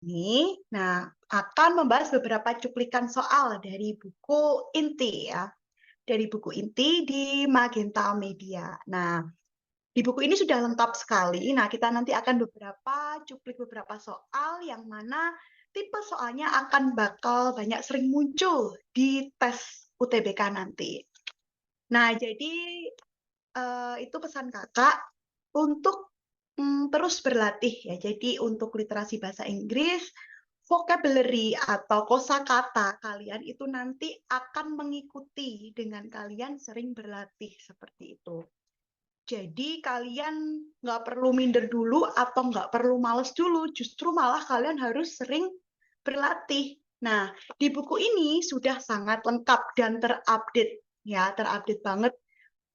ini, nah, akan membahas beberapa cuplikan soal dari buku inti ya, dari buku inti di Magenta Media. Nah, di buku ini sudah lengkap sekali. Nah, kita nanti akan cuplik beberapa soal yang mana tipe soalnya akan bakal banyak sering muncul di tes UTBK nanti. Nah, jadi itu pesan kakak untuk terus berlatih ya. Jadi untuk literasi bahasa Inggris, vocabulary atau kosakata kalian itu nanti akan mengikuti dengan kalian sering berlatih seperti itu. Jadi kalian nggak perlu minder dulu atau nggak perlu males dulu, justru malah kalian harus sering berlatih. Nah, di buku ini sudah sangat lengkap dan terupdate ya, terupdate banget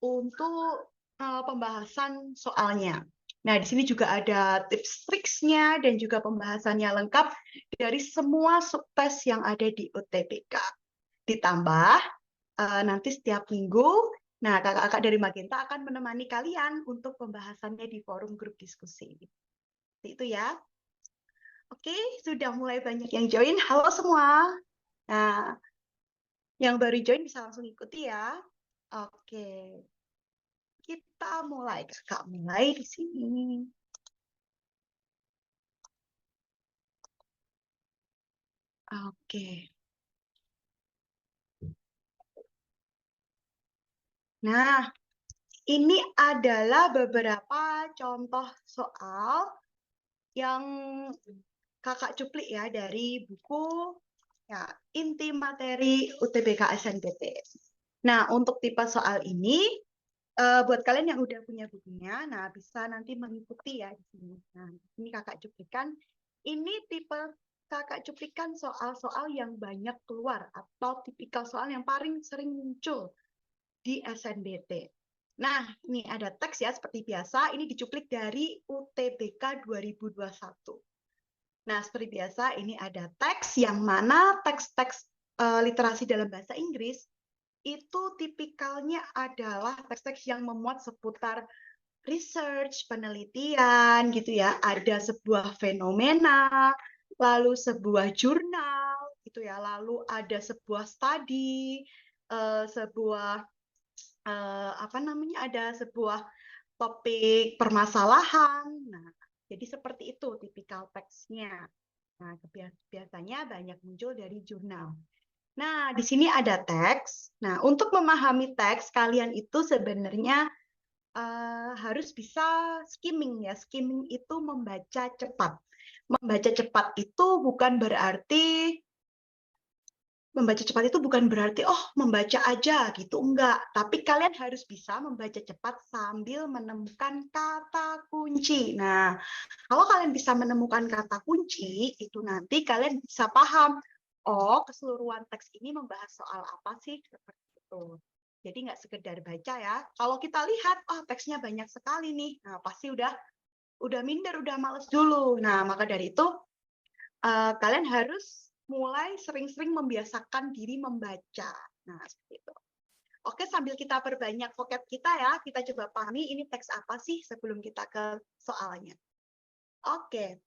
untuk pembahasan soalnya. Nah, di sini juga ada tips triksnya dan juga pembahasannya lengkap dari semua subtes yang ada di UTBK. Ditambah nanti setiap minggu, nah kakak-kakak dari Magenta akan menemani kalian untuk pembahasannya di forum grup diskusi. Itu ya. Oke, sudah mulai banyak yang join. Halo semua. Nah, yang baru join bisa langsung ikuti ya. Oke. Kita mulai, kakak mulai di sini. Oke. Nah, ini adalah beberapa contoh soal yang kakak cuplik ya dari buku ya, inti materi UTBK SNBT. Nah, untuk tipe soal ini, buat kalian yang udah punya bukunya, nah bisa nanti mengikuti ya di sini. Nah, ini kakak cuplikan. Ini tipe kakak cuplikan soal-soal yang banyak keluar atau tipikal soal yang paling sering muncul di SNBT. Nah, ini ada teks ya seperti biasa. Ini dicuplik dari UTBK 2021. Nah, seperti biasa ini ada teks yang mana teks-teks literasi dalam bahasa Inggris itu tipikalnya adalah teks-teks yang memuat seputar research, penelitian gitu ya. Ada sebuah fenomena, lalu sebuah jurnal gitu ya, lalu ada sebuah studi, sebuah apa namanya? Ada sebuah topik permasalahan. Nah, jadi seperti itu tipikal teksnya. Nah, biasanya banyak muncul dari jurnal. Nah, di sini ada teks. Nah, untuk memahami teks, kalian itu sebenarnya harus bisa skimming ya. Skimming itu membaca cepat. Membaca cepat itu bukan berarti membaca aja gitu, enggak. Tapi kalian harus bisa membaca cepat sambil menemukan kata kunci. Nah, kalau kalian bisa menemukan kata kunci, itu nanti kalian bisa paham, oh keseluruhan teks ini membahas soal apa sih? Seperti itu. Jadi nggak sekedar baca ya. Kalau kita lihat, oh teksnya banyak sekali nih, nah pasti udah minder, udah males dulu. Nah, maka dari itu kalian harus mulai sering-sering membiasakan diri membaca. Nah, seperti itu. Oke, sambil kita perbanyak vocab kita ya, kita coba pahami ini teks apa sih sebelum kita ke soalnya. Oke.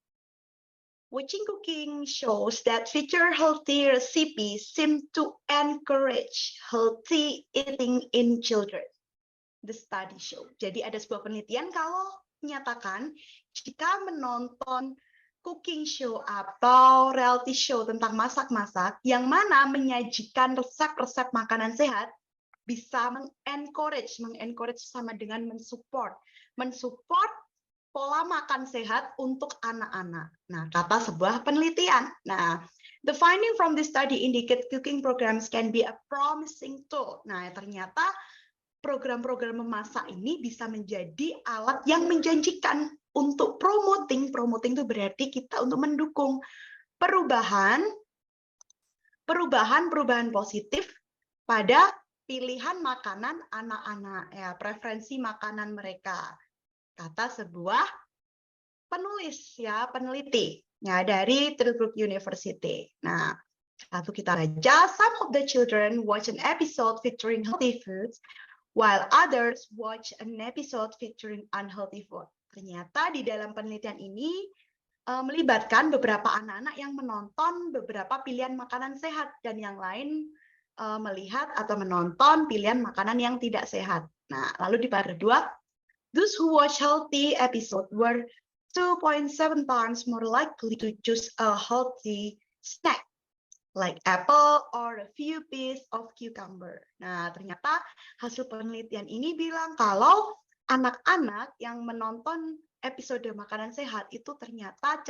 Watching cooking shows that feature healthy recipes seem to encourage healthy eating in children. The study show. Jadi ada sebuah penelitian kalau menyatakan jika menonton cooking show atau reality show tentang masak-masak yang mana menyajikan resep-resep makanan sehat bisa mengencourage sama dengan mensupport pola makan sehat untuk anak-anak. Nah, kata sebuah penelitian. Nah, the finding from this study indicate cooking programs can be a promising tool. Nah, ternyata program-program memasak ini bisa menjadi alat yang menjanjikan untuk promoting itu berarti kita untuk mendukung perubahan positif pada pilihan makanan anak-anak ya, preferensi makanan mereka, kata sebuah penulis ya, peneliti ya dari Tilburg University. Nah, satu kita baca, some of the children watch an episode featuring healthy foods while others watch an episode featuring unhealthy food. Ternyata di dalam penelitian ini melibatkan beberapa anak-anak yang menonton beberapa pilihan makanan sehat dan yang lain melihat atau menonton pilihan makanan yang tidak sehat. Nah, lalu di paragraf 2, those who watch healthy episode were 2.7 times more likely to choose a healthy snack like apple or a few pieces of cucumber. Nah, ternyata hasil penelitian ini bilang kalau anak-anak yang menonton episode makanan sehat itu ternyata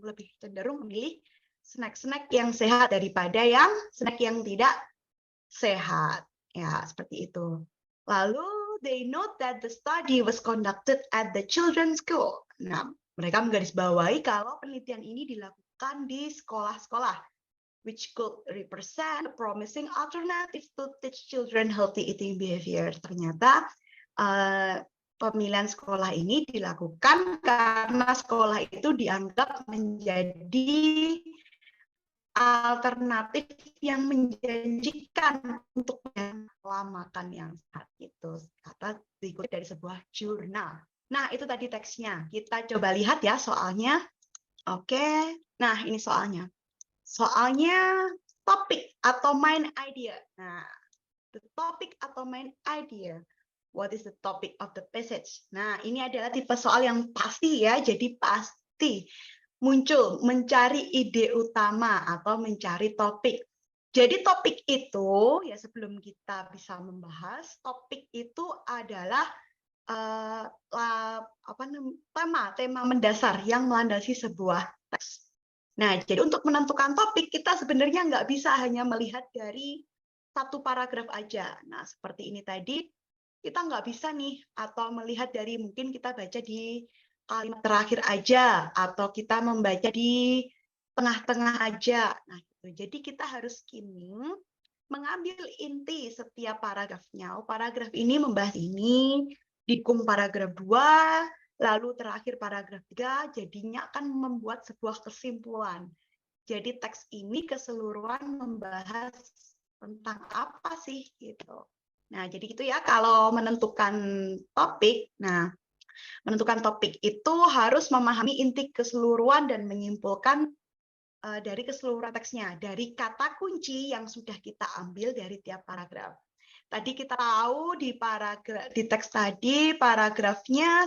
lebih cenderung memilih snack-snack yang sehat daripada yang snack yang tidak sehat. Ya, seperti itu. Lalu, they note that the study was conducted at the children's school. Nah, mereka menggarisbawahi kalau penelitian ini dilakukan di sekolah-sekolah, which could represent a promising alternative to teach children healthy eating behavior. Ternyata pemilihan sekolah ini dilakukan karena sekolah itu dianggap menjadi alternatif yang menjanjikan untuk pola makan yang sehat itu kata diikut dari sebuah jurnal. Nah, itu tadi teksnya. Kita coba lihat ya soalnya. Oke. Nah, ini soalnya. Soalnya topik atau main idea. Nah, the topic atau main idea. What is the topic of the passage? Nah, ini adalah tipe soal yang pasti ya. Jadi pasti muncul mencari ide utama atau mencari topik. Jadi topik itu ya sebelum kita bisa membahas, topik itu adalah tema mendasar yang melandasi sebuah teks. Nah, jadi untuk menentukan topik, kita sebenarnya nggak bisa hanya melihat dari satu paragraf aja. Nah, seperti ini tadi, kita nggak bisa nih, atau melihat dari mungkin kita baca di kalimat terakhir aja, atau kita membaca di tengah-tengah aja. Nah, gitu. Jadi kita harus skimming, mengambil inti setiap paragrafnya. Oh, paragraf ini membahas ini, dikum paragraf 2, lalu terakhir paragraf 3, jadinya akan membuat sebuah kesimpulan. Jadi teks ini keseluruhan membahas tentang apa sih gitu. Nah, jadi gitu ya kalau menentukan topik. Nah, menentukan topik itu harus memahami inti keseluruhan dan menyimpulkan dari keseluruhan teksnya, dari kata kunci yang sudah kita ambil dari tiap paragraf. Tadi kita tahu di teks tadi paragrafnya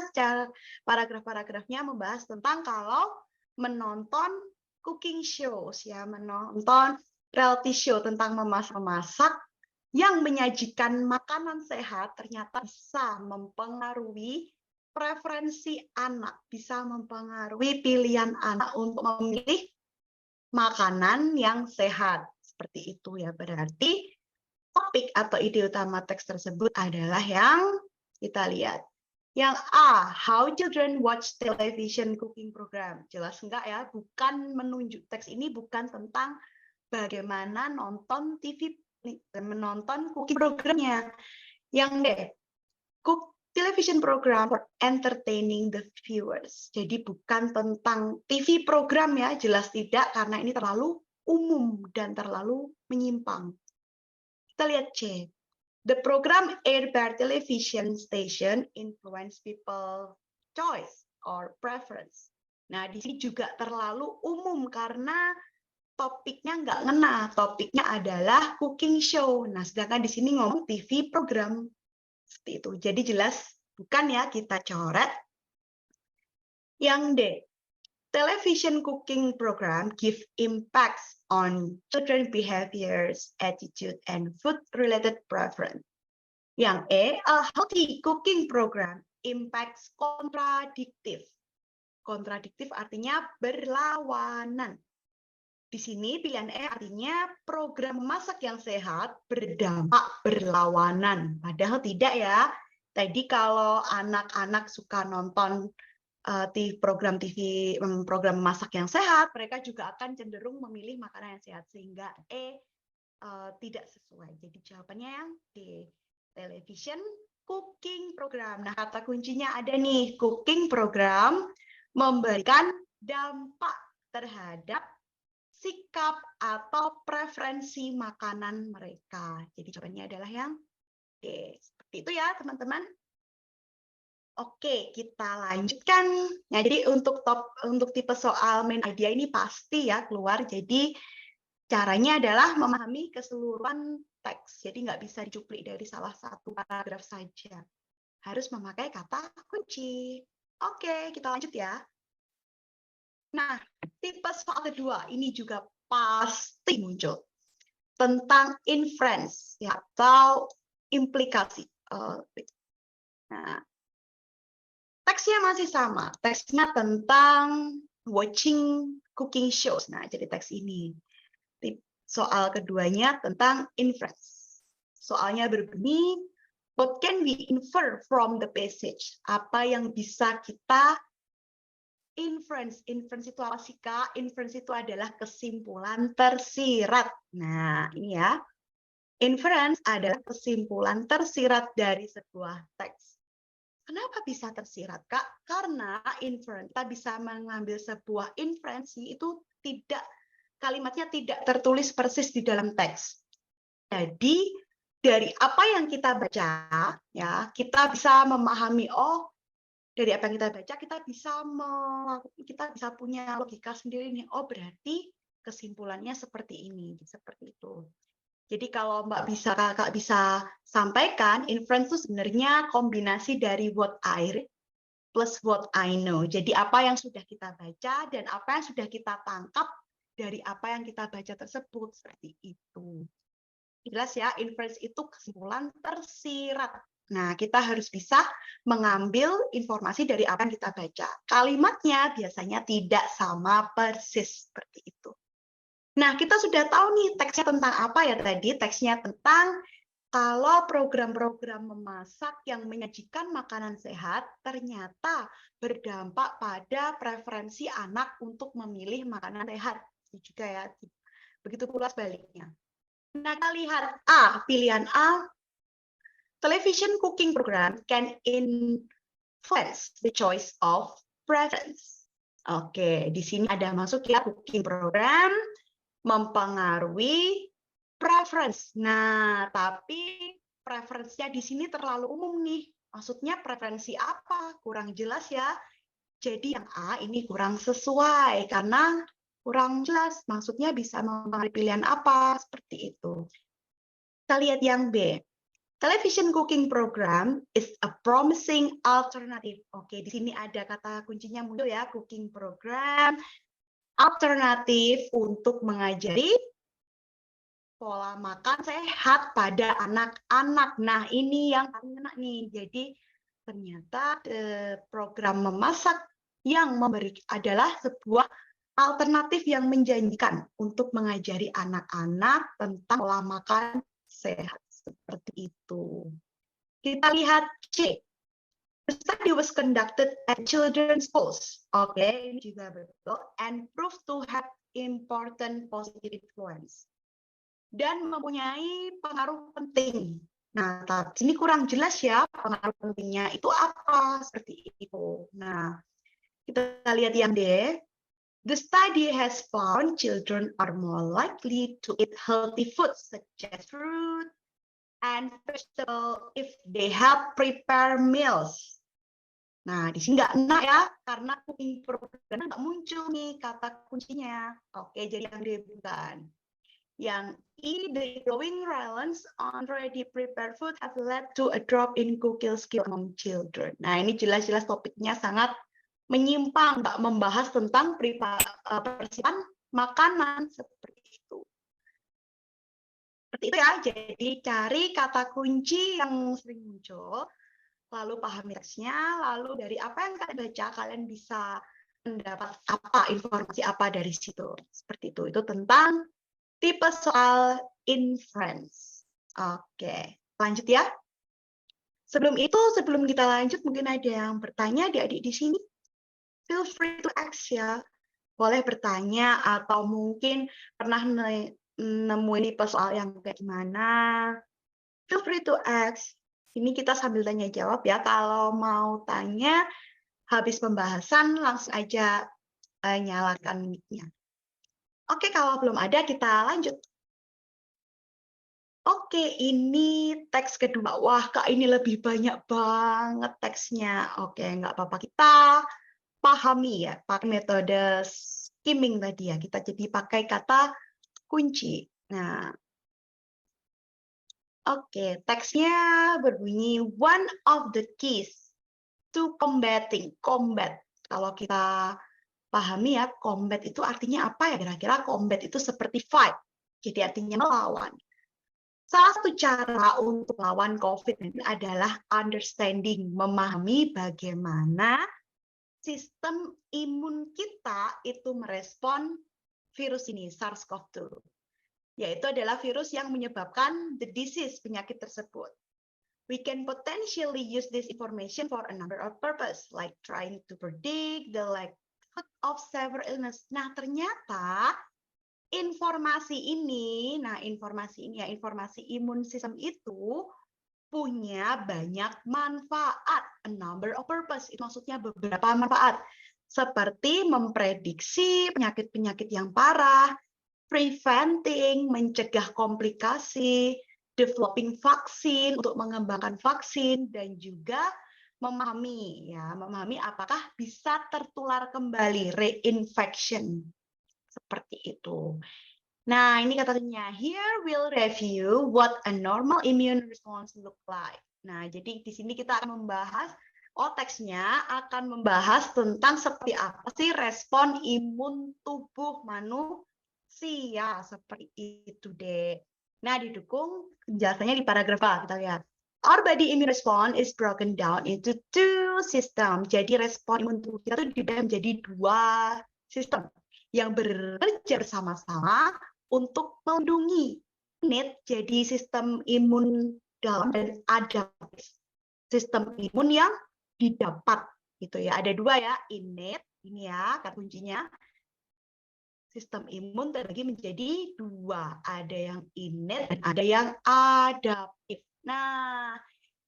membahas tentang kalau menonton cooking shows ya, menonton reality show tentang memasak yang menyajikan makanan sehat ternyata bisa mempengaruhi preferensi anak, bisa mempengaruhi pilihan anak untuk memilih makanan yang sehat. Seperti itu ya, berarti topik atau ide utama teks tersebut adalah yang kita lihat. Yang A, how children watch television cooking program. Jelas enggak ya? Bukan menunjuk, teks ini bukan tentang bagaimana nonton TV, menonton cooking programnya. Yang D, television program for entertaining the viewers. Jadi bukan tentang TV program ya, jelas tidak, karena ini terlalu umum dan terlalu menyimpang. Kita lihat C. The program aired by television station influence people choice or preference. Nah, di sini juga terlalu umum karena topiknya nggak ngena. Topiknya adalah cooking show. Nah, sedangkan di sini ngomong TV program. Seperti itu. Jadi jelas bukan ya, kita coret. Yang D. Television cooking program give impacts on children behaviors, attitude, and food-related preference. Yang E, a healthy cooking program impacts kontradiktif. Kontradiktif artinya berlawanan. Di sini pilihan E artinya program memasak yang sehat berdampak berlawanan. Padahal tidak ya. Tadi kalau anak-anak suka nonton program TV, program masak yang sehat, mereka juga akan cenderung memilih makanan yang sehat, sehingga tidak sesuai. Jadi jawabannya yang D, television cooking program. Nah, kata kuncinya ada nih, cooking program memberikan dampak terhadap sikap atau preferensi makanan mereka. Jadi jawabannya adalah yang D. Seperti itu ya, teman-teman. Oke, kita lanjutkan. Nah, jadi untuk tipe soal main idea ini pasti ya keluar. Jadi caranya adalah memahami keseluruhan teks. Jadi nggak bisa dicuplik dari salah satu paragraf saja. Harus memakai kata kunci. Oke, kita lanjut ya. Nah, tipe soal kedua ini juga pasti muncul tentang inference ya, atau implikasi. Nah, teksnya masih sama. Teksnya tentang watching cooking shows. Nah, jadi teks ini. Soal keduanya tentang inference. Soalnya berbunyi, what can we infer from the passage? Apa yang bisa kita inference? Inference itu apa sih, Kak? Inference itu adalah kesimpulan tersirat. Nah, ini ya. Inference adalah kesimpulan tersirat dari sebuah teks. Kenapa bisa tersirat, Kak? Karena inference, kita bisa mengambil sebuah inference itu kalimatnya tidak tertulis persis di dalam teks. Jadi dari apa yang kita baca, ya kita bisa memahami, oh dari apa yang kita baca kita bisa punya logika sendiri nih. Oh berarti kesimpulannya seperti ini, seperti itu. Jadi kalau Kakak bisa sampaikan, inference itu sebenarnya kombinasi dari what I read plus what I know. Jadi apa yang sudah kita baca dan apa yang sudah kita tangkap dari apa yang kita baca tersebut, seperti itu. Jelas ya, inference itu kesimpulan tersirat. Nah, kita harus bisa mengambil informasi dari apa yang kita baca. Kalimatnya biasanya tidak sama persis seperti itu. Nah, kita sudah tahu nih teksnya tentang apa ya tadi? Teksnya tentang kalau program-program memasak yang menyajikan makanan sehat ternyata berdampak pada preferensi anak untuk memilih makanan sehat. Itu juga ya. Begitu pula sebaliknya. Nah, kita lihat A, pilihan A, television cooking program can influence the choice of preference. Oke, di sini ada masuk ya cooking program mempengaruhi preference. Nah, tapi preferensinya di sini terlalu umum nih. Maksudnya preferensi apa? Kurang jelas ya. Jadi yang A ini kurang sesuai karena kurang jelas. Maksudnya bisa mempengaruhi pilihan apa? Seperti itu. Kita lihat yang B. Television cooking program is a promising alternative. Oke, di sini ada kata kuncinya muncul ya, cooking program, alternatif untuk mengajari pola makan sehat pada anak-anak. Nah, ini yang paling enak nih. Jadi ternyata program memasak yang adalah sebuah alternatif yang menjanjikan untuk mengajari anak-anak tentang pola makan sehat. Seperti itu. Kita lihat C. The study was conducted at children's schools. Oke, ini juga betul. And proved to have important positive influence. Dan mempunyai pengaruh penting. Nah, tapi ini kurang jelas ya pengaruh pentingnya itu apa, seperti itu. Nah, kita lihat yang D. The study has found children are more likely to eat healthy foods such as fruit and vegetable if they help prepare meals. Nah, di sini nggak enak ya, karena cooking program nggak muncul nih kata kuncinya. Oke, jadi yang D bukan. Yang E, the growing reliance on ready prepared food has led to a drop in cooking skill among children. Nah, ini jelas-jelas topiknya sangat menyimpang, nggak membahas tentang persiapan makanan seperti itu. Seperti itu ya, jadi cari kata kunci yang sering muncul, lalu pahami teksnya, lalu dari apa yang kalian baca, kalian bisa mendapat informasi apa dari situ. Seperti itu tentang tipe soal inference. Oke, lanjut ya. Sebelum kita lanjut, mungkin ada yang bertanya adik-adik di sini. Feel free to ask ya. Boleh bertanya atau mungkin pernah nemuin tipe soal yang kayak gimana. Feel free to ask. Ini kita sambil tanya jawab ya. Kalau mau tanya habis pembahasan langsung aja nyalakan mic-nya. Oke, kalau belum ada kita lanjut. Oke, ini teks kedua. Wah, Kak, ini lebih banyak banget teksnya. Oke, nggak apa-apa. Kita pahami ya, pakai metode skimming tadi ya. Kita jadi pakai kata kunci. Nah, oke, teksnya berbunyi one of the keys to combating. Combat. Kalau kita pahami ya, combat itu artinya apa ya? Kira-kira combat itu seperti fight. Jadi artinya melawan. Salah satu cara untuk melawan COVID adalah understanding, memahami bagaimana sistem imun kita itu merespon virus ini, SARS-CoV-2. Yaitu adalah virus yang menyebabkan the disease, penyakit tersebut. We can potentially use this information for a number of purposes, like trying to predict the likelihood of severe illness. Nah, ternyata informasi ini ya, informasi imun sistem itu punya banyak manfaat, a number of purpose, itu maksudnya beberapa manfaat, seperti memprediksi penyakit-penyakit yang parah, preventing, mencegah komplikasi, developing vaksin, untuk mengembangkan vaksin, dan juga memahami apakah bisa tertular kembali, reinfection. Seperti itu. Nah, ini katanya, here we'll review what a normal immune response look like. Nah, jadi di sini kita akan membahas, teksnya akan membahas tentang seperti apa sih respon imun tubuh manusia. Seperti itu deh. Nah, didukung penjelasannya di paragraf A, kita lihat. Our body immune response is broken down into two systems. Jadi respon imun tubuh kita itu dibagi menjadi dua sistem yang bekerja bersama-sama untuk melindungi innate, jadi sistem imun dalam, dan adaptif, sistem imun yang didapat gitu ya. Ada dua ya, innate, ini ya kata kuncinya. Sistem imun terbagi menjadi dua, ada yang innate dan ada yang adaptif. Nah,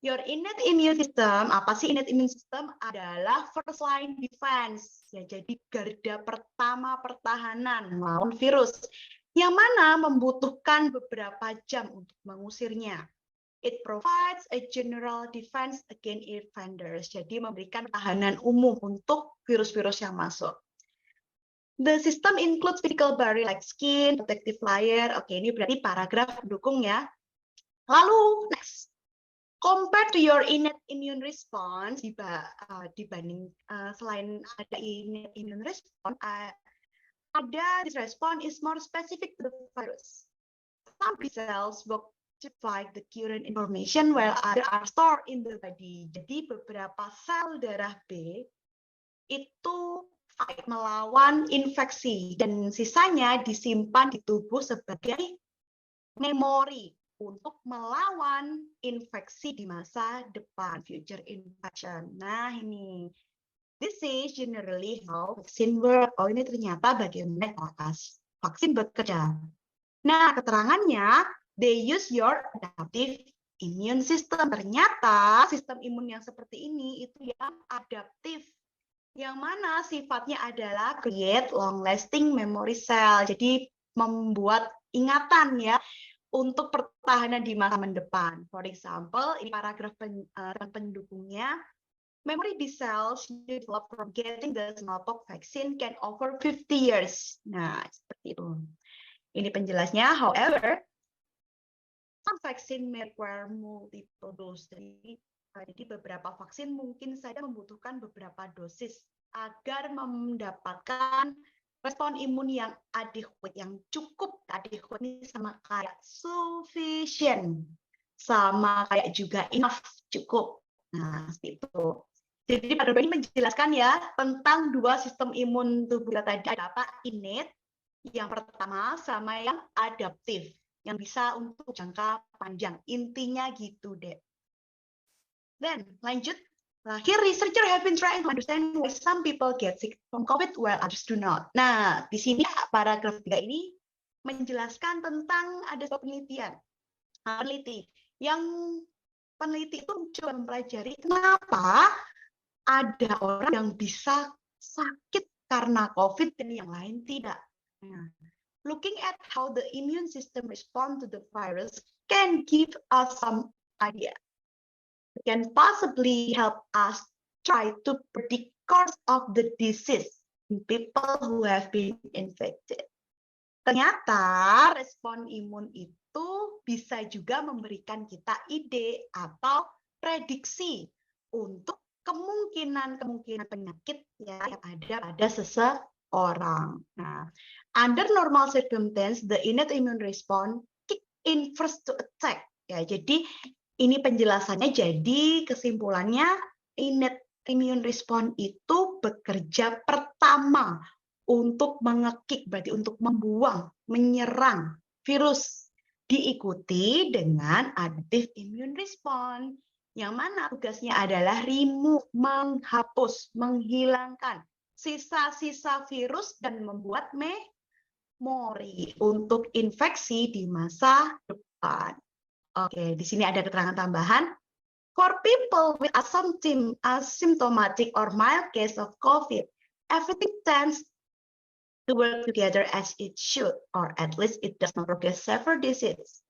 your innate immune system, apa sih innate immune system? Adalah first line defense, ya, jadi garda pertama pertahanan melawan virus, yang mana membutuhkan beberapa jam untuk mengusirnya. It provides a general defense against offenders, jadi memberikan pertahanan umum untuk virus-virus yang masuk. The system includes physical barrier like skin, protective layer. Oke, ini berarti paragraf pendukung ya. Lalu next, compared to your innate immune response, dibanding selain ada innate immune response, ada this response is more specific to the virus. Some B cells work to fight the current information while other are stored in the body. Jadi beberapa sel darah B itu fight, melawan infeksi, dan sisanya disimpan di tubuh sebagai memori untuk melawan infeksi di masa depan, future infection. Nah, ini. This is generally how vaccine work. Oh, ini ternyata bagaimana vaksin bekerja. Nah, keterangannya, they use your adaptive immune system. Ternyata sistem imun yang seperti ini itu yang adaptif, yang mana sifatnya adalah create long-lasting memory cell. Jadi membuat ingatan ya untuk pertahanan di masa mendepan. For example, ini paragraf pendukungnya. Memory B cells developed from getting the smallpox vaccine can over 50 years. Nah, seperti itu. Ini penjelasnya. However, some vaccine may require multiple doses. Jadi beberapa vaksin mungkin saja membutuhkan beberapa dosis agar mendapatkan respon imun yang adequate, yang cukup. Adequate ini sama kayak sufficient, sama kayak juga enough, cukup. Nah, seperti itu. Jadi paragraf ini menjelaskan ya tentang dua sistem imun tubuh kita tadi, ada apa? Innate yang pertama sama yang adaptif, yang bisa untuk jangka panjang. Intinya gitu deh. Dan lanjut. Here researcher have been trying to understand why some people get sick from COVID while others do not. Nah, di sini paragraf 3 ini menjelaskan tentang ada sebuah penelitian. Peneliti itu mencoba mempelajari kenapa ada orang yang bisa sakit karena COVID dan yang lain tidak. Nah, looking at how the immune system responds to the virus can give us some idea. It can possibly help us try to predict course of the disease in people who have been infected. Ternyata respon imun itu bisa juga memberikan kita ide atau prediksi untuk kemungkinan penyakit ya yang ada pada seseorang. Nah, under normal circumstance, the innate immune response kick in first to attack. Ya, jadi ini penjelasannya. Jadi kesimpulannya innate immune response itu bekerja pertama untuk mengekik, berarti untuk membuang, menyerang virus. Diikuti dengan adaptive immune response, yang mana tugasnya adalah remove, menghapus, menghilangkan sisa-sisa virus dan membuat memori untuk infeksi di masa depan. Oke, di sini ada keterangan tambahan. For people with asymptomatic or mild case of COVID, everything tends to work together as it should, or at least it does not progress severe disease.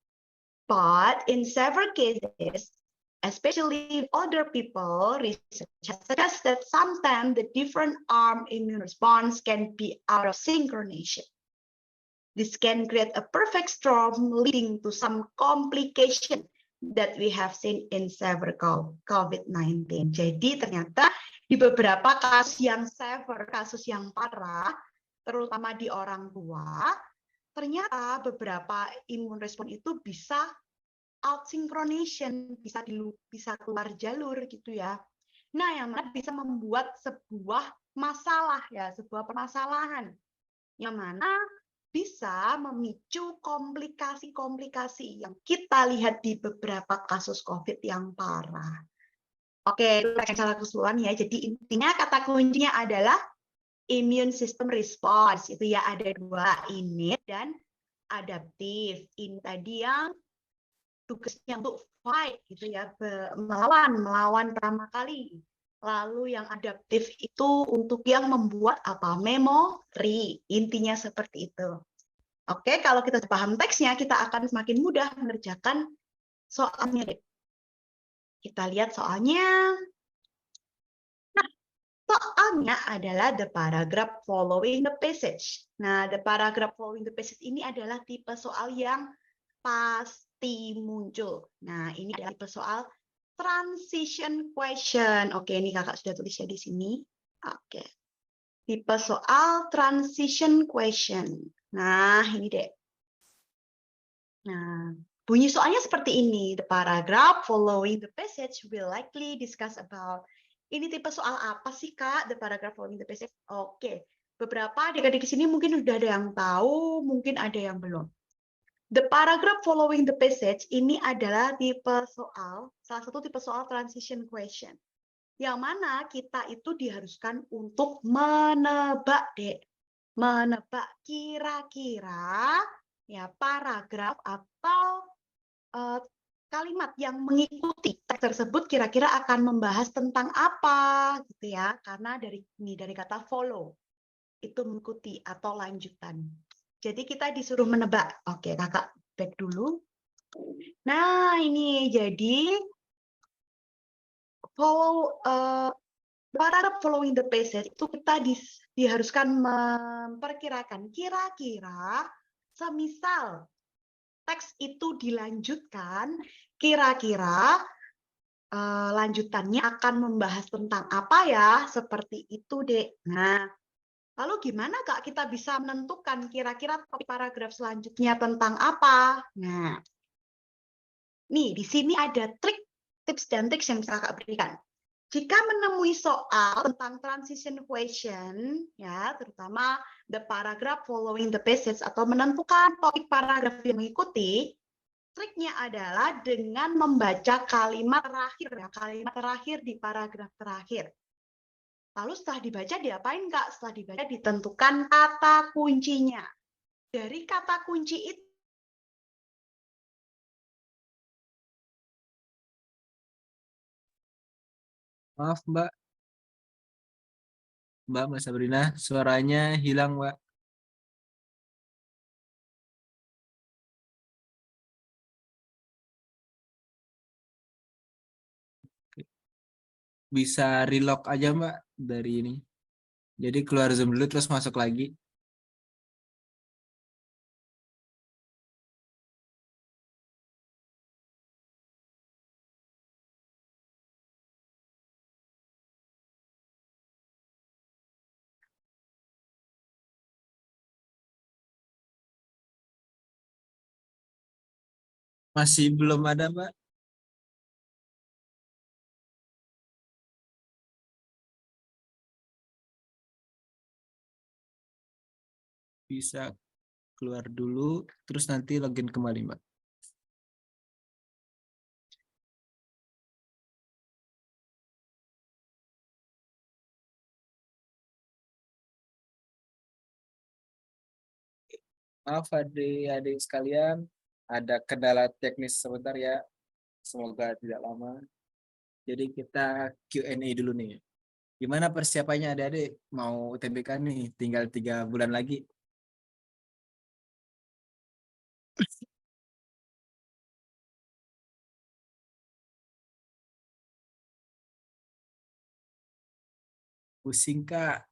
But in several cases, especially older people, research has suggested that sometimes the different arm immune response can be out of synchronization. This can create a perfect storm leading to some complication that we have seen in severe COVID-19. Jadi ternyata di beberapa kasus yang severe, kasus yang parah, terutama di orang tua, ternyata beberapa imun respon itu bisa out synchronization, bisa keluar jalur gitu ya. Nah, yang mana bisa membuat sebuah masalah ya, sebuah permasalahan yang mana bisa memicu komplikasi-komplikasi yang kita lihat di beberapa kasus COVID yang parah. Oke, secara keseluruhan ya. Jadi intinya kata kuncinya adalah immune system response. Itu ya ada dua, innate dan adaptif. Ini tadi yang tugasnya untuk fight gitu ya, melawan pertama kali. Lalu yang adaptif itu untuk yang membuat apa? Memori. Intinya seperti itu. Oke, kalau kita paham teksnya, kita akan semakin mudah mengerjakan soalnya. Kita lihat soalnya. Nah, soalnya adalah the paragraph following the passage. Nah, the paragraph following the passage ini adalah tipe soal yang pasti muncul. Nah, ini adalah tipe soal transition question. Oke, ini kakak sudah tulis ya di sini. Oke. Tipe soal transition question. Nah, ini deh. Nah, bunyi soalnya seperti ini. The paragraph following the passage will likely discuss about. Ini tipe soal apa sih, Kak? The paragraph following the passage. Oke. Beberapa adik-adik di sini mungkin udah ada yang tahu, mungkin ada yang belum. The paragraph following the passage ini adalah tipe soal, salah satu tipe soal transition question. Yang mana kita itu diharuskan untuk menebak, Dek. Menebak kira-kira ya paragraf atau kalimat yang mengikuti teks tersebut kira-kira akan membahas tentang apa gitu ya. Karena dari kata follow itu mengikuti atau lanjutan. Jadi kita disuruh menebak. Oke, kakak back dulu. Nah, ini jadi paragraph following the passage itu kita diharuskan memperkirakan kira-kira semisal teks itu dilanjutkan, kira-kira lanjutannya akan membahas tentang apa ya? Seperti itu, Dek. Nah, lalu gimana Kak kita bisa menentukan kira-kira topik paragraf selanjutnya tentang apa? Nah, nih di sini ada trik, tips dan trik yang bisa Kakak berikan. Jika menemui soal tentang transition question, ya terutama the paragraph following the passage atau menentukan topik paragraf yang mengikuti, triknya adalah dengan membaca kalimat terakhir, ya, kalimat terakhir di paragraf terakhir. Lalu setelah dibaca diapain Kak? Setelah dibaca ditentukan kata kuncinya. Dari kata kunci itu Maaf Mbak, Mbak Sabrina, suaranya hilang Mbak. bisa relock aja Mbak dari ini. Jadi keluar Zoom dulu terus masuk lagi. Masih belum ada Mbak. Bisa keluar dulu terus nanti login kembali Mbak. Maaf adik-adik sekalian, ada kendala teknis sebentar ya. Semoga tidak lama. Jadi kita Q&A dulu nih. Gimana persiapannya adik-adik? Mau UTBK nih, tinggal 3 bulan lagi. Pusing Kak?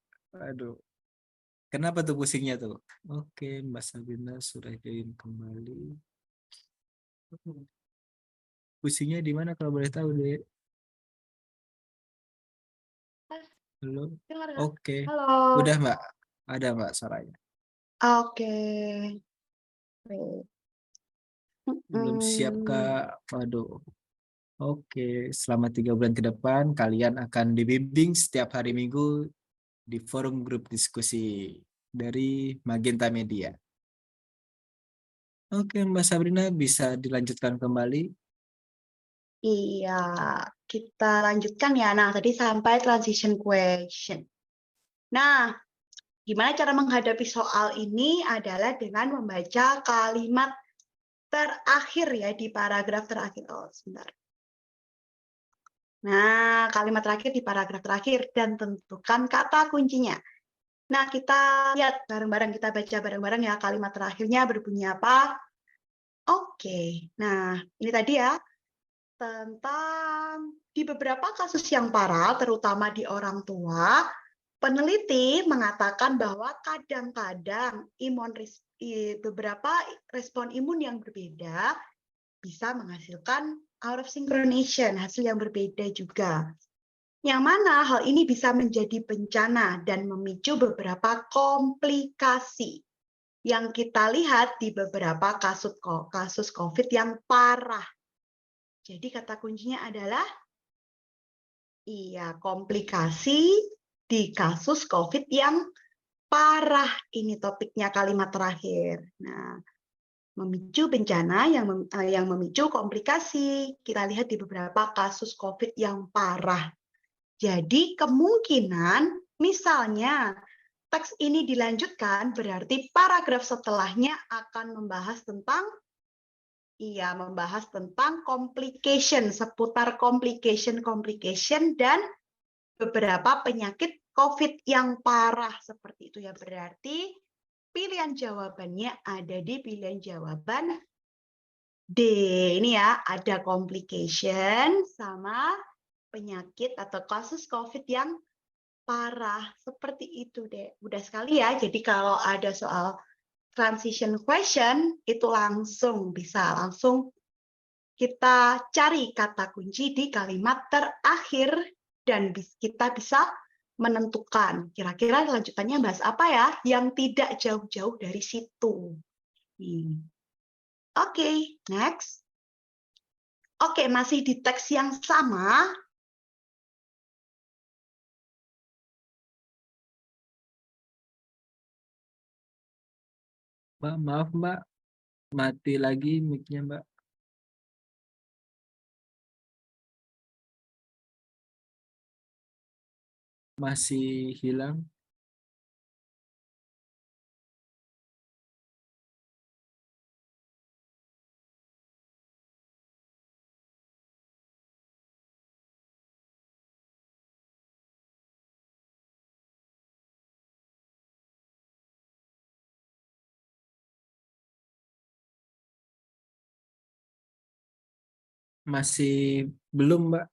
Aduh, kenapa tuh pusingnya tuh? Oke, Mbak Sabina sudah join kembali. Pusingnya di mana kalau boleh tahu deh? Ah, Halo? dengar nggak? Oke, Halo. udah Mbak. Ada Mbak suaranya. Oke. Baik. Belum siap Mm-mm. Kak. Waduh. Oke, selama 3 bulan ke depan kalian akan dibimbing setiap hari Minggu di forum grup diskusi dari Magenta Media. Oke, Mbak Sabrina bisa dilanjutkan kembali. Iya, kita lanjutkan ya. Nah, tadi sampai transition question. Nah, gimana cara menghadapi soal ini adalah dengan membaca kalimat terakhir ya di paragraf terakhir. Oh, sebentar. Nah, kalimat terakhir di paragraf terakhir dan tentukan kata kuncinya. Nah, kita lihat bareng-bareng, kita baca bareng-bareng ya kalimat terakhirnya berbunyi apa. Oke, nah ini tadi ya tentang di beberapa kasus yang parah, terutama di orang tua, peneliti mengatakan bahwa kadang-kadang beberapa respon imun yang berbeda bisa menghasilkan out of synchronization, hasil yang berbeda juga. Yang mana hal ini bisa menjadi bencana dan memicu beberapa komplikasi yang kita lihat di beberapa kasus COVID yang parah. Jadi kata kuncinya adalah iya, komplikasi di kasus COVID yang parah. Ini topiknya kalimat terakhir. Nah, memicu bencana yang memicu komplikasi. Kita lihat di beberapa kasus COVID yang parah. Jadi kemungkinan misalnya teks ini dilanjutkan berarti paragraf setelahnya akan membahas tentang complication, seputar complication dan beberapa penyakit COVID yang parah seperti itu ya. Berarti pilihan jawabannya ada di pilihan jawaban D. Ini ya, ada complication sama penyakit atau kasus COVID yang parah. Seperti itu deh. Mudah sekali ya. Jadi kalau ada soal transition question, itu langsung kita cari kata kunci di kalimat terakhir dan kita bisa menentukan kira-kira lanjutannya bahas apa ya yang tidak jauh-jauh dari situ. Oke, next. Oke, masih di teks yang sama. Mbak, maaf Mbak, mati lagi mic-nya Mbak. Masih hilang. Masih belum Mbak.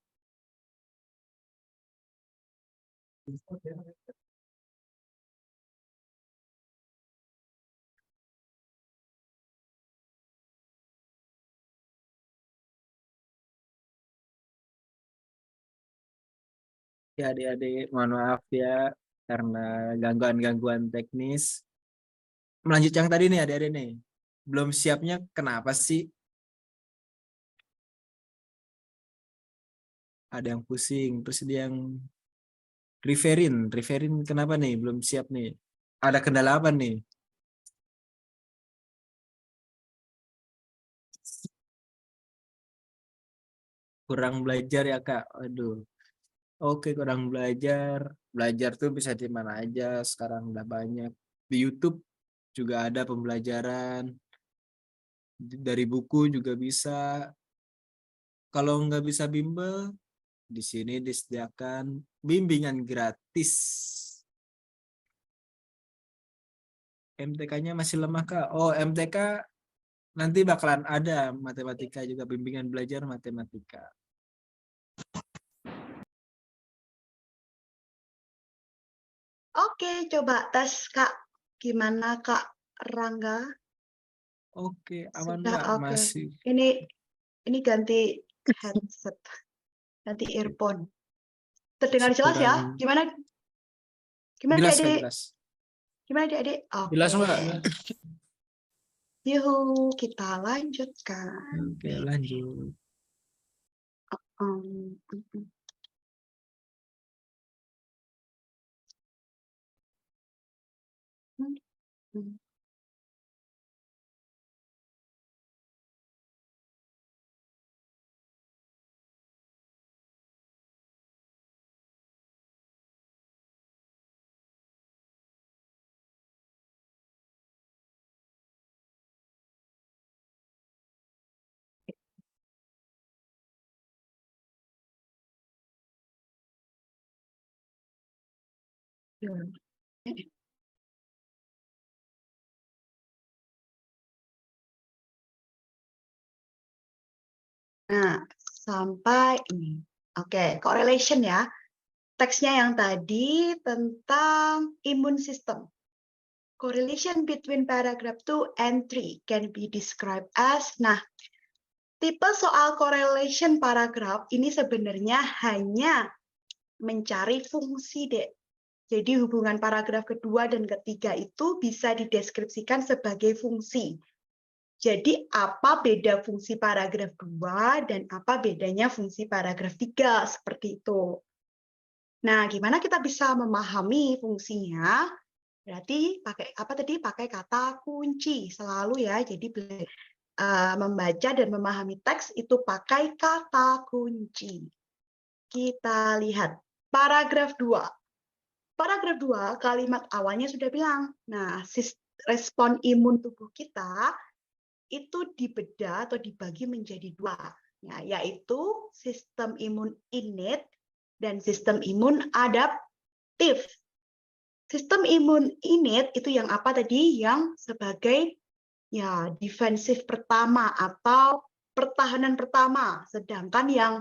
Ya adik-adik, mohon maaf ya karena gangguan-gangguan teknis. Melanjut yang tadi nih adik-adik nih. Belum siapnya kenapa sih? Ada yang pusing, terus dia yang referin kenapa nih? Belum siap nih. Ada kendala apa nih? Kurang belajar ya Kak? Aduh. Oke, kurang belajar. Belajar tuh bisa di mana aja, sekarang udah banyak. Di YouTube juga ada pembelajaran. Dari buku juga bisa. Kalau nggak bisa bimbel, di sini disediakan bimbingan gratis. MTK-nya masih lemah Kak? Oh, MTK nanti bakalan ada matematika juga, bimbingan belajar matematika. Oke, coba tes Kak. Gimana Kak Rangga? Oke, aman Sudah Mbak, oke. masih. Ini ganti headset, ganti earphone. Terdengar Masih jelas ya? kurang Gimana? Gimana jelas Kak, Adik? jelas. Gimana Adik? Jelas Oke. Mbak. Yuhu, kita lanjutkan. Oke, lanjut. Um, hmm, hmm. Nah, sampai ini. Oke, correlation ya. Teksnya yang tadi tentang imun system. Correlation between paragraph 2 and 3 can be described as. Nah, tipe soal correlation paragraf ini sebenarnya hanya mencari fungsi, Dek. Jadi hubungan paragraf kedua dan ketiga itu bisa dideskripsikan sebagai fungsi. Jadi apa beda fungsi paragraf 2 dan apa bedanya fungsi paragraf 3 seperti itu. Nah, gimana kita bisa memahami fungsinya? Berarti pakai apa tadi? Pakai kata kunci selalu ya. Jadi membaca dan memahami teks itu pakai kata kunci. Kita lihat paragraf 2. Paragraf 2 kalimat awalnya sudah bilang, nah respon imun tubuh kita itu dibedah atau dibagi menjadi dua, ya, yaitu sistem imun innate dan sistem imun adaptif. Sistem imun innate itu yang apa tadi? Yang sebagai ya defensif pertama atau pertahanan pertama, sedangkan yang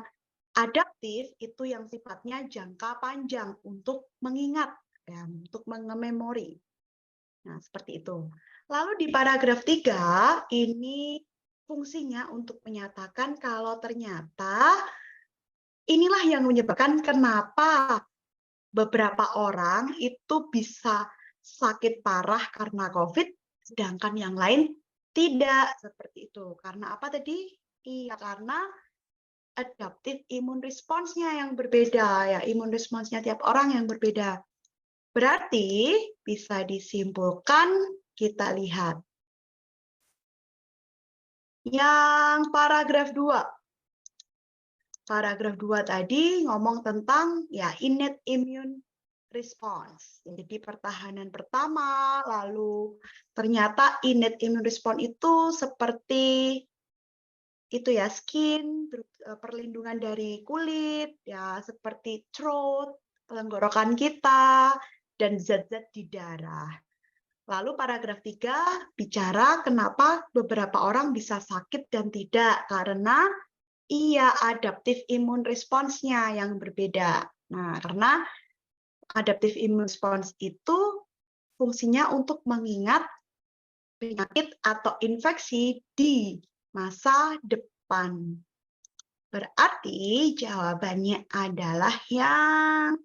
adaptif itu yang sifatnya jangka panjang untuk mengingat, ya, untuk memori. Nah, seperti itu. Lalu di paragraf 3, ini fungsinya untuk menyatakan kalau ternyata inilah yang menyebabkan kenapa beberapa orang itu bisa sakit parah karena COVID, sedangkan yang lain tidak. Seperti itu. Karena apa tadi? Iya, karena adaptive immune response-nya yang berbeda. Ya, imun responsnya tiap orang yang berbeda. Berarti bisa disimpulkan, kita lihat. Yang paragraf 2. Paragraf 2 tadi ngomong tentang ya innate immune response. Jadi pertahanan pertama, lalu ternyata innate immune response itu seperti itu ya, skin, perlindungan dari kulit, ya seperti throat, tenggorokan kita, dan zat-zat di darah. Lalu paragraf 3 bicara kenapa beberapa orang bisa sakit dan tidak, karena iya adaptive immune response-nya yang berbeda. Nah, karena Adaptive immune response itu fungsinya untuk mengingat penyakit atau infeksi di masa depan. Berarti jawabannya adalah yang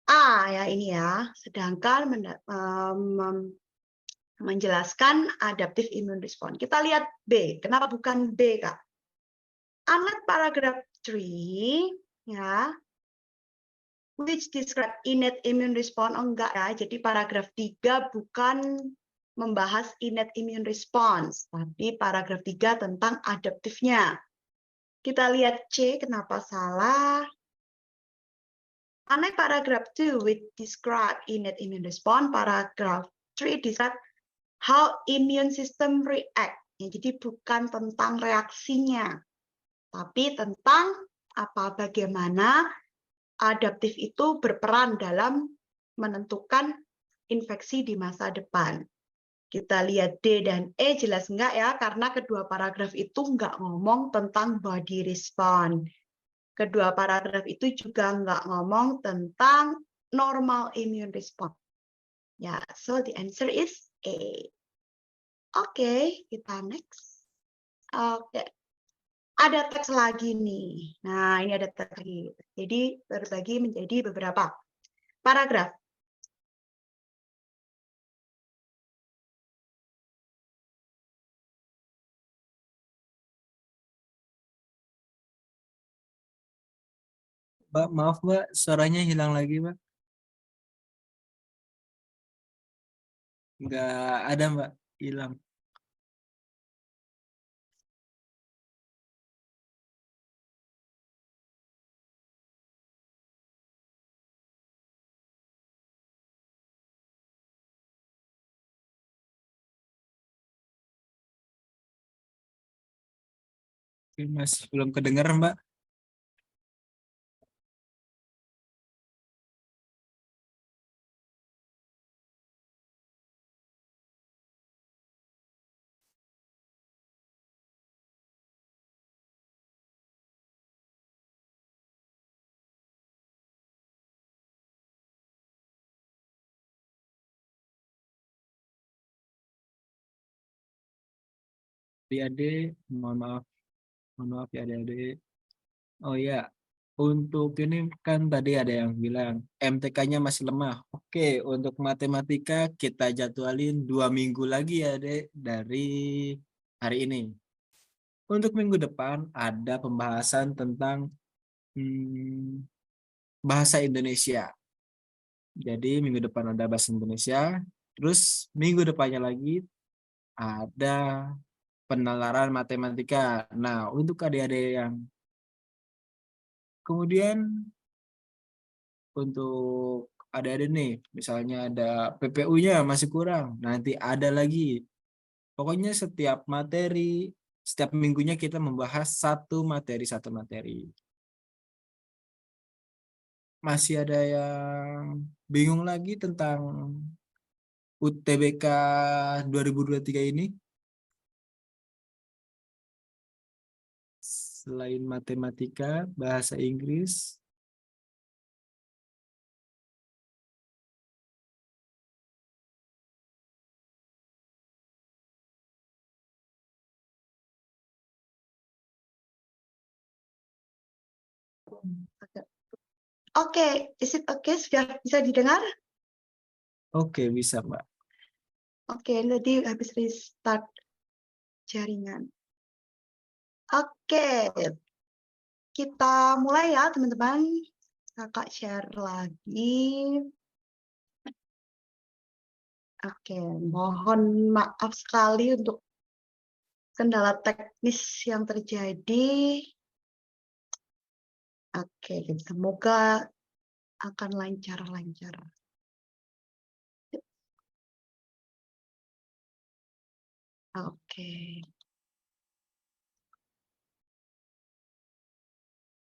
A ya ini ya. Sedangkan menjelaskan adaptive immune response. Kita lihat B. Kenapa bukan B, Kak? Unlike paragraph 3, ya, which describe innate immune response, enggak ya. Jadi paragraf 3 bukan membahas innate immune response, tapi paragraf 3 tentang adaptifnya. Kita lihat C, kenapa salah? Unlike paragraph 2, which describe innate immune response, paragraph 3 describe how immune system react. Ya, jadi bukan tentang reaksinya, tapi tentang bagaimana adaptif itu berperan dalam menentukan infeksi di masa depan. Kita lihat D dan E jelas enggak ya, karena kedua paragraf itu enggak ngomong tentang body response. Kedua paragraf itu juga enggak ngomong tentang normal immune response. Ya, so the answer is A. Oke, kita next. Oke. Ada teks lagi nih. Nah, ini ada teks lagi. Jadi terbagi menjadi beberapa paragraf. Mbak, maaf Mbak, suaranya hilang lagi Mbak. Nggak ada Mbak, hilang. Oke, masih belum kedengar Mbak. Adik-adik, mohon maaf ya adik-adik. Oh ya, untuk ini kan tadi ada yang bilang MTK-nya masih lemah. Oke, untuk matematika kita jadwalin 2 minggu lagi ya Dek, dari hari ini. Untuk minggu depan ada pembahasan tentang bahasa Indonesia. Jadi minggu depan ada bahasa Indonesia, terus minggu depannya lagi ada penalaran matematika. Nah, untuk adik-adik yang kemudian untuk ada nih, misalnya ada PPU-nya masih kurang, nanti ada lagi. Pokoknya setiap materi, setiap minggunya kita membahas satu materi. Masih ada yang bingung lagi tentang UTBK 2023 ini? Selain matematika, bahasa Inggris, Oke, is it okay? Sudah bisa didengar? oke bisa Mbak. Oke, tadi habis restart jaringan. Oke, kita mulai ya teman-teman. Kakak share lagi. Oke, mohon maaf sekali untuk kendala teknis yang terjadi. Oke, semoga akan lancar-lancar. Oke.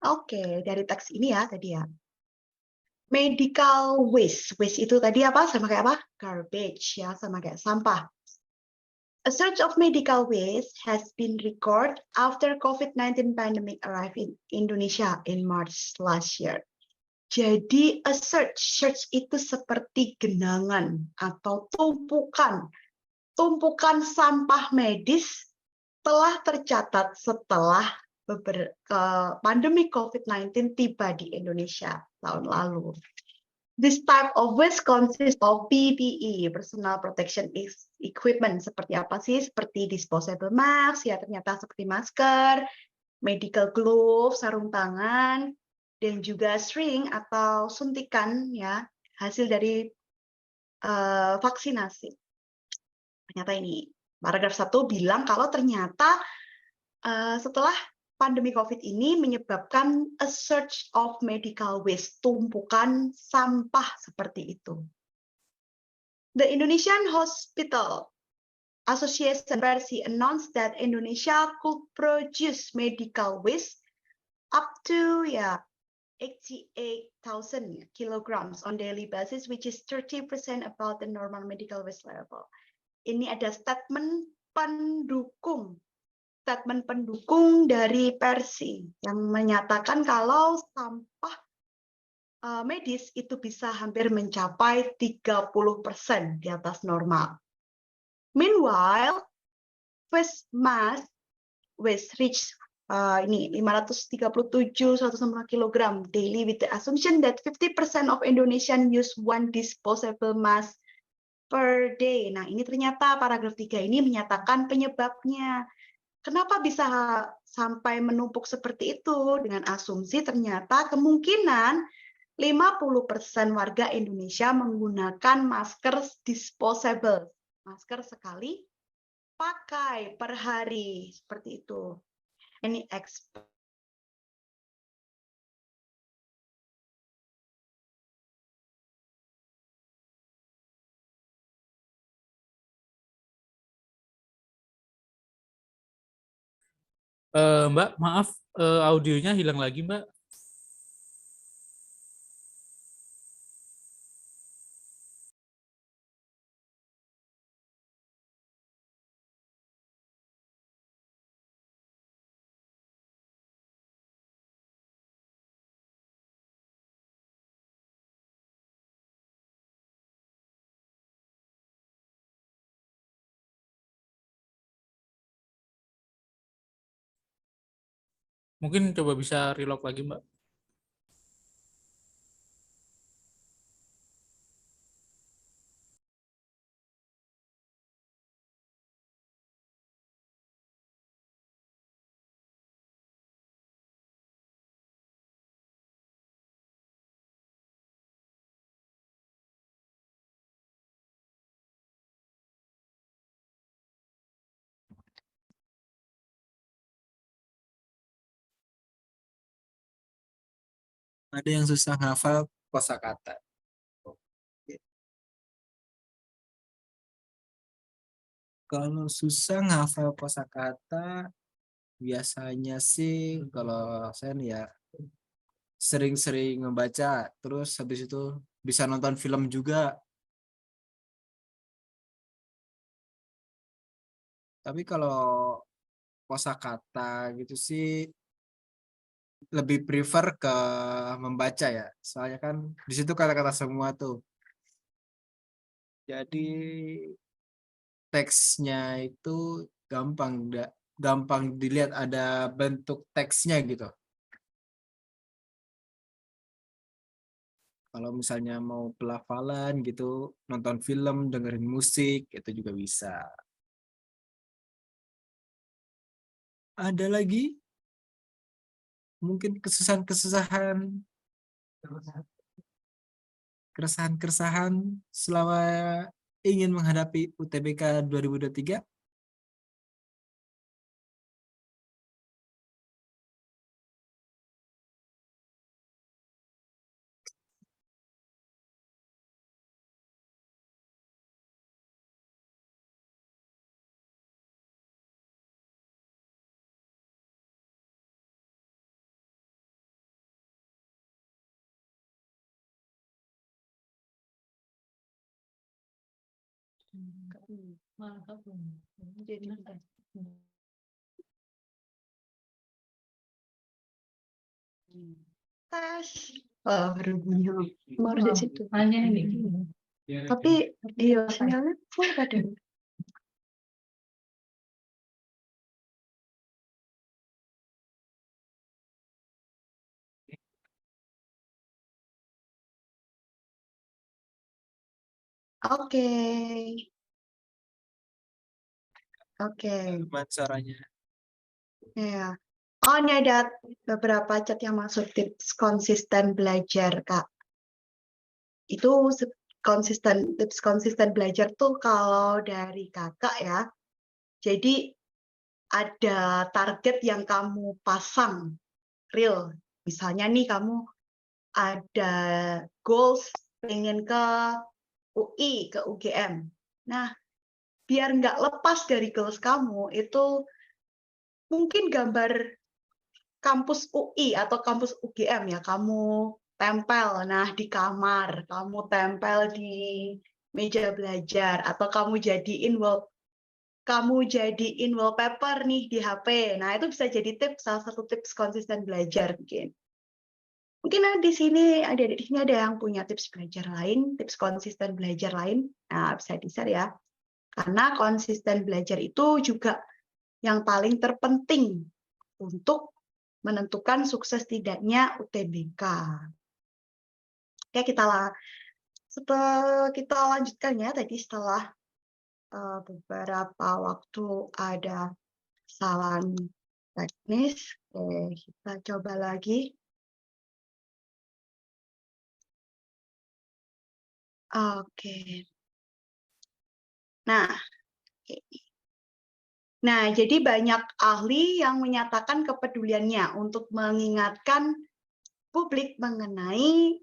Oke, dari teks ini ya tadi ya. Medical waste. Waste itu tadi apa? Sama kayak apa? Garbage ya, sama kayak sampah. A surge of medical waste has been recorded after COVID-19 pandemic arrived in Indonesia in March last year. Jadi a search itu seperti genangan atau tumpukan sampah medis telah tercatat setelah pandemi COVID-19 tiba di Indonesia tahun lalu. This type of waste consists of PPE, personal protection equipment. Seperti apa sih? Seperti disposable mask, ya ternyata seperti masker, medical gloves, sarung tangan, dan juga syring atau suntikan, ya hasil dari vaksinasi. Ternyata ini paragraf 1 bilang kalau ternyata setelah pandemi COVID ini menyebabkan a surge of medical waste, tumpukan sampah seperti itu. The Indonesian Hospital Association Persi announced that Indonesia could produce medical waste up to 88,000 kilograms on daily basis, which is 30% about the normal medical waste level. Ini ada statement pendukung dari Persi yang menyatakan kalau sampah medis itu bisa hampir mencapai 30% di atas normal. Meanwhile, waste mass reach ini 537,1 kg daily with the assumption that 50% of Indonesian use one disposable mask per day. Nah, ini ternyata paragraf 3 ini menyatakan penyebabnya. Kenapa bisa sampai menumpuk seperti itu? Dengan asumsi ternyata kemungkinan 50% warga Indonesia menggunakan masker disposable, masker sekali pakai per hari, seperti itu. Ini Mbak, maaf, audionya hilang lagi, Mbak. Mungkin coba bisa reload lagi, Mbak. Ada yang susah hafal kosakata. Kalau susah ngafal kosakata, biasanya sih kalau saya nih ya sering-sering membaca, terus habis itu bisa nonton film juga. Tapi kalau kosakata gitu sih lebih prefer ke membaca ya. Soalnya kan di situ kata-kata semua tuh. Jadi teksnya itu gampang dilihat, ada bentuk teksnya gitu. Kalau misalnya mau pelafalan gitu, nonton film, dengerin musik, itu juga bisa. Ada lagi mungkin keresahan selama ingin menghadapi UTBK 2023? tes Berhubungnya harus di situ. Hanya ini. Tapi iya sinyalnya full kadang. Oke. Oke. Aman suaranya. Ya. Oh, ini ada beberapa chat yang masuk tips konsisten belajar, Kak. Itu tips konsisten belajar tuh kalau dari Kakak ya. Jadi ada target yang kamu pasang real. Misalnya nih kamu ada goals pengen ke UI, ke UGM. Nah, biar nggak lepas dari goals kamu, itu mungkin gambar kampus UI atau kampus UGM ya, kamu tempel, nah di kamar, kamu tempel di meja belajar, atau kamu jadiin wallpaper nih di HP. Nah, itu bisa jadi salah satu tips konsisten belajar mungkin. Mungkin di sini ada yang punya tips belajar lain, tips konsisten belajar lain. Nah, bisa di-share ya. Karena konsisten belajar itu juga yang paling terpenting untuk menentukan sukses tidaknya UTBK. Oke, kita lanjutkan ya. Tadi setelah beberapa waktu ada kesalahan teknis, kita coba lagi. Oke. Nah, jadi banyak ahli yang menyatakan kepeduliannya untuk mengingatkan publik mengenai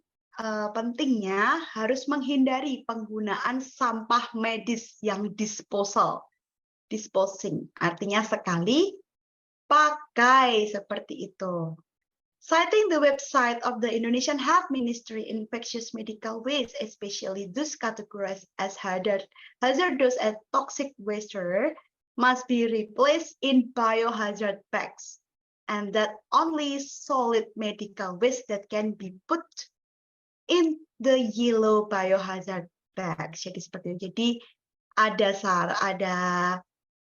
pentingnya harus menghindari penggunaan sampah medis yang disposing, artinya sekali pakai seperti itu. Citing the website of the Indonesian Health Ministry, infectious medical waste, especially those categorized as hazardous and toxic waste, must be replaced in biohazard bags, and that only solid medical waste that can be put in the yellow biohazard bags. Jadi seperti itu. Jadi ada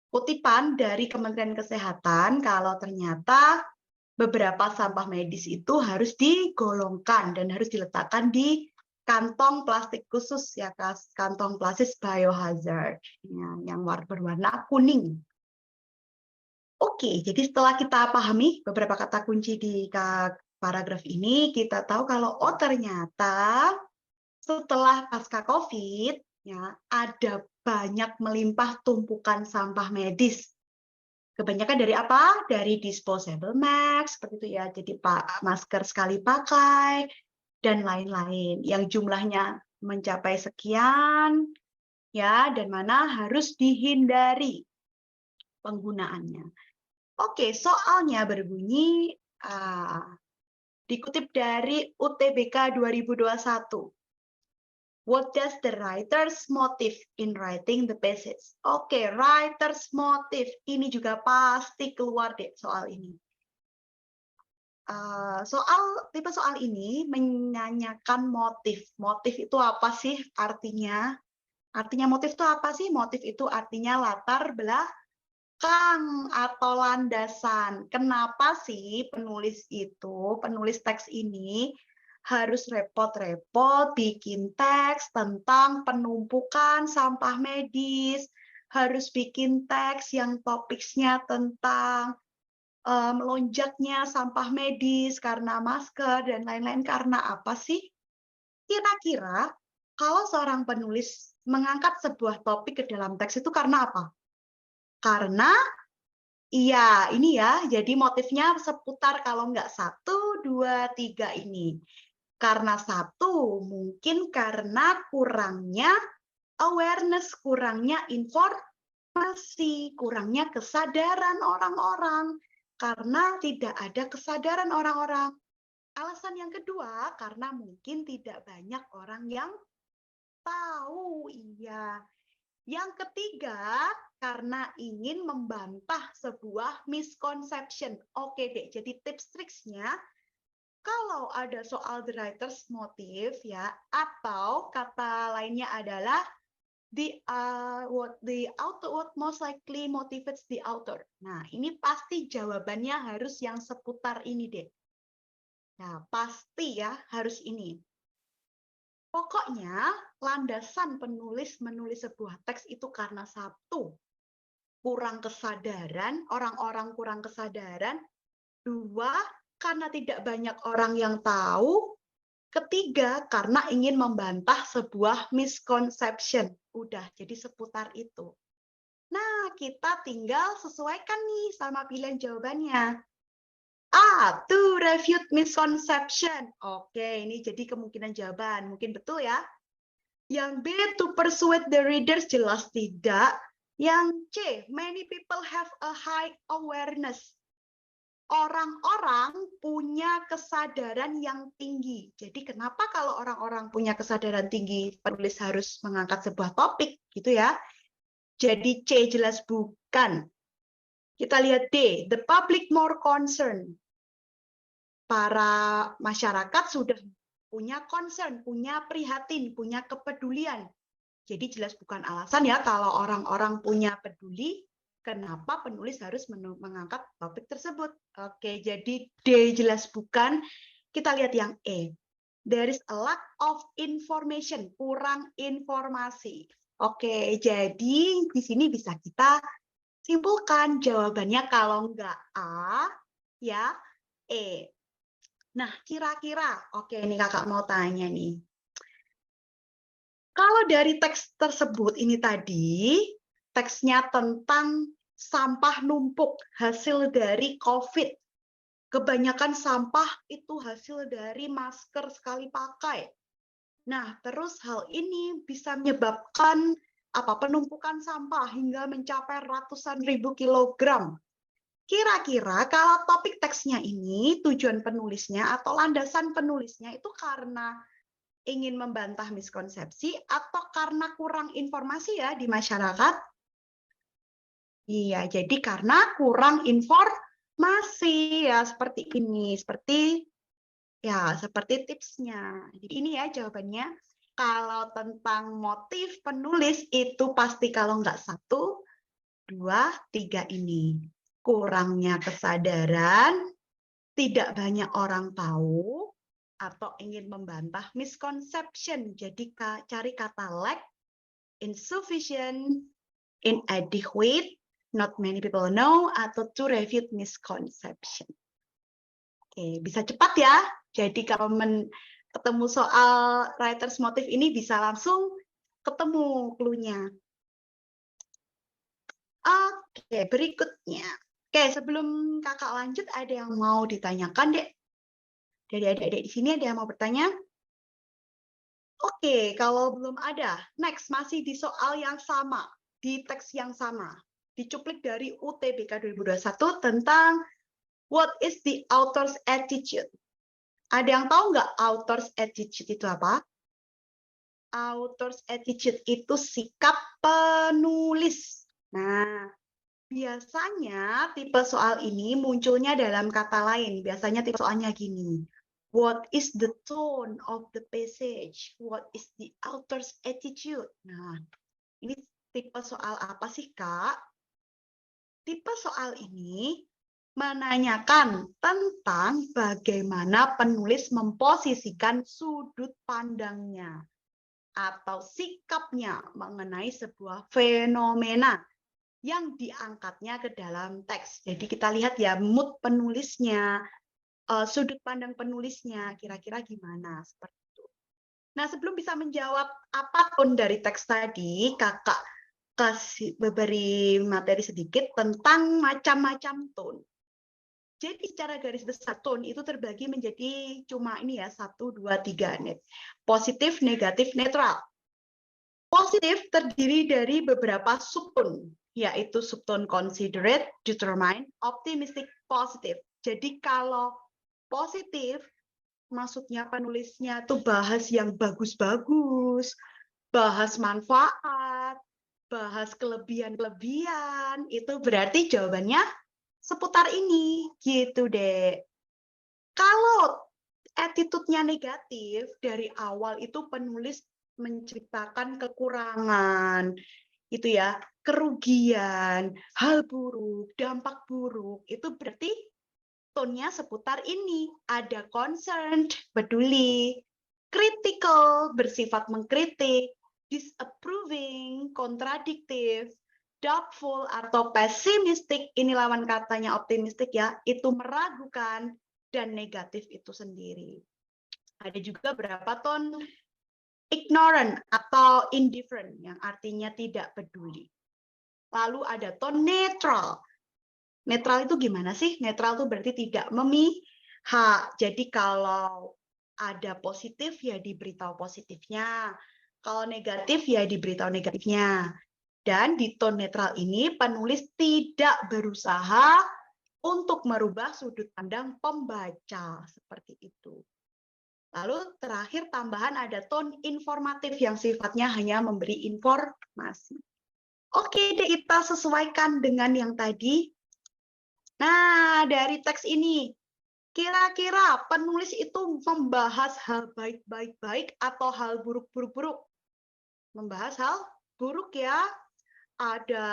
kutipan dari Kementerian Kesehatan kalau ternyata beberapa sampah medis itu harus digolongkan dan harus diletakkan di kantong plastik khusus ya, kantong plastik biohazard yang berwarna kuning. Oke, jadi setelah kita pahami beberapa kata kunci di paragraf ini, kita tahu kalau ternyata setelah pasca COVID ya ada banyak melimpah tumpukan sampah medis. Kebanyakan dari apa? Dari disposable mask, seperti itu ya. Jadi masker sekali pakai, dan lain-lain. Yang jumlahnya mencapai sekian, ya, dan mana harus dihindari penggunaannya. Oke, soalnya berbunyi, dikutip dari UTBK 2021. What does the writer's motive in writing the passage? Oke, writer's motive. Ini juga pasti keluar deh soal ini. Tipe soal ini menanyakan motif. Motif itu apa sih artinya? Artinya motif itu apa sih? Motif itu artinya latar belakang atau landasan. Kenapa sih penulis teks ini harus repot-repot bikin teks tentang penumpukan sampah medis, harus bikin teks yang topiknya tentang melonjaknya sampah medis karena masker dan lain-lain. Karena apa sih? Kira-kira kalau seorang penulis mengangkat sebuah topik ke dalam teks itu karena apa? Karena iya, ini ya, jadi motifnya seputar kalau nggak 1, 2, 3 ini. Karena satu, mungkin karena kurangnya awareness, kurangnya informasi, kurangnya kesadaran orang-orang. Karena tidak ada kesadaran orang-orang. Alasan yang kedua, karena mungkin tidak banyak orang yang tahu. Iya. Yang ketiga, karena ingin membantah sebuah misconception. Oke deh, jadi tips triksnya, kalau ada soal the writer's motive ya, atau kata lainnya adalah what most likely motivates the author. Nah, ini pasti jawabannya harus yang seputar ini deh. Nah, pasti ya harus ini. Pokoknya landasan penulis menulis sebuah teks itu karena satu, kurang kesadaran, orang-orang kurang kesadaran. Dua, karena tidak banyak orang yang tahu. Ketiga, karena ingin membantah sebuah misconception. Udah, jadi seputar itu. Nah, kita tinggal sesuaikan nih sama pilihan jawabannya. A, to refute misconception. Oke, ini jadi kemungkinan jawaban. Mungkin betul ya. Yang B, to persuade the readers, jelas tidak. Yang C, many people have a high awareness. Orang-orang punya kesadaran yang tinggi. Jadi kenapa kalau orang-orang punya kesadaran tinggi, penulis harus mengangkat sebuah topik, gitu ya. Jadi C jelas bukan. Kita lihat D, the public more concern. Para masyarakat sudah punya concern, punya prihatin, punya kepedulian. Jadi jelas bukan alasan ya kalau orang-orang punya peduli, kenapa penulis harus mengangkat topik tersebut. Oke, jadi D jelas bukan. Kita lihat yang E. There is a lack of information, kurang informasi. Oke, jadi di sini bisa kita simpulkan jawabannya kalau enggak A, ya E. Nah, kira-kira, oke ini kakak mau tanya nih. Kalau dari teks tersebut ini tadi, teksnya tentang sampah numpuk hasil dari COVID. Kebanyakan sampah itu hasil dari masker sekali pakai. Nah, terus hal ini bisa menyebabkan penumpukan sampah hingga mencapai ratusan ribu kilogram. Kira-kira kalau topik teksnya ini, tujuan penulisnya atau landasan penulisnya itu karena ingin membantah miskonsepsi atau karena kurang informasi ya di masyarakat? Iya, jadi karena kurang informasi ya seperti ini, seperti tipsnya. Jadi ini ya jawabannya. Kalau tentang motif penulis itu pasti kalau nggak 1, 2, 3 ini. Kurangnya kesadaran, tidak banyak orang tahu, atau ingin membantah misconception. Jadi cari kata lack, insufficient, inadequate, not many people know, atau to refute misconception. Oke, bisa cepat ya. Jadi kalau ketemu soal writer's motive ini bisa langsung ketemu clue-nya. Oke, berikutnya. Oke, sebelum kakak lanjut, ada yang mau ditanyakan, Dek? Dari adik-adik di sini ada yang mau bertanya? Oke, kalau belum ada, next masih di soal yang sama, di teks yang sama. Dicuplik dari UTBK 2021 tentang what is the author's attitude. Ada yang tahu nggak author's attitude itu apa? Author's attitude itu sikap penulis. Nah, biasanya tipe soal ini munculnya dalam kata lain. Biasanya tipe soalnya gini. What is the tone of the passage? What is the author's attitude? Nah, ini tipe soal apa sih, Kak? Tipe soal ini menanyakan tentang bagaimana penulis memposisikan sudut pandangnya atau sikapnya mengenai sebuah fenomena yang diangkatnya ke dalam teks. Jadi kita lihat ya mood penulisnya, sudut pandang penulisnya, kira-kira gimana seperti itu. Nah, sebelum bisa menjawab apapun dari teks tadi, kakak beri materi sedikit tentang macam-macam tone. Jadi secara garis besar tone itu terbagi menjadi cuma ini ya 1, 2, 3 net. Positif, negatif, netral. Positif terdiri dari beberapa subtone, yaitu subtone considerate, determined, optimistic, positive. Jadi kalau positif, maksudnya penulisnya tuh bahas yang bagus-bagus, bahas manfaat, bahas kelebihan-kelebihan, itu berarti jawabannya seputar ini, gitu deh. Kalau attitude-nya negatif, dari awal itu penulis menceritakan kekurangan, itu ya, kerugian, hal buruk, dampak buruk, itu berarti tone-nya seputar ini. Ada concerned, peduli, critical, bersifat mengkritik, disapproving, kontradiktif, doubtful atau pessimistic, ini lawan katanya optimistik ya, itu meragukan, dan negatif itu sendiri. Ada juga berapa tone ignorant atau indifferent, yang artinya tidak peduli. Lalu ada tone netral. Netral itu gimana sih? Netral itu berarti tidak memihak. Jadi kalau ada positif ya diberitahu positifnya. Kalau negatif ya diberitahu negatifnya. Dan di tone netral ini penulis tidak berusaha untuk merubah sudut pandang pembaca. Seperti itu. Lalu terakhir tambahan ada tone informatif yang sifatnya hanya memberi informasi. Oke, deh, kita sesuaikan dengan yang tadi. Nah, dari teks ini, kira-kira penulis itu membahas hal baik-baik atau hal buruk-buruk? Membahas hal buruk ya. Ada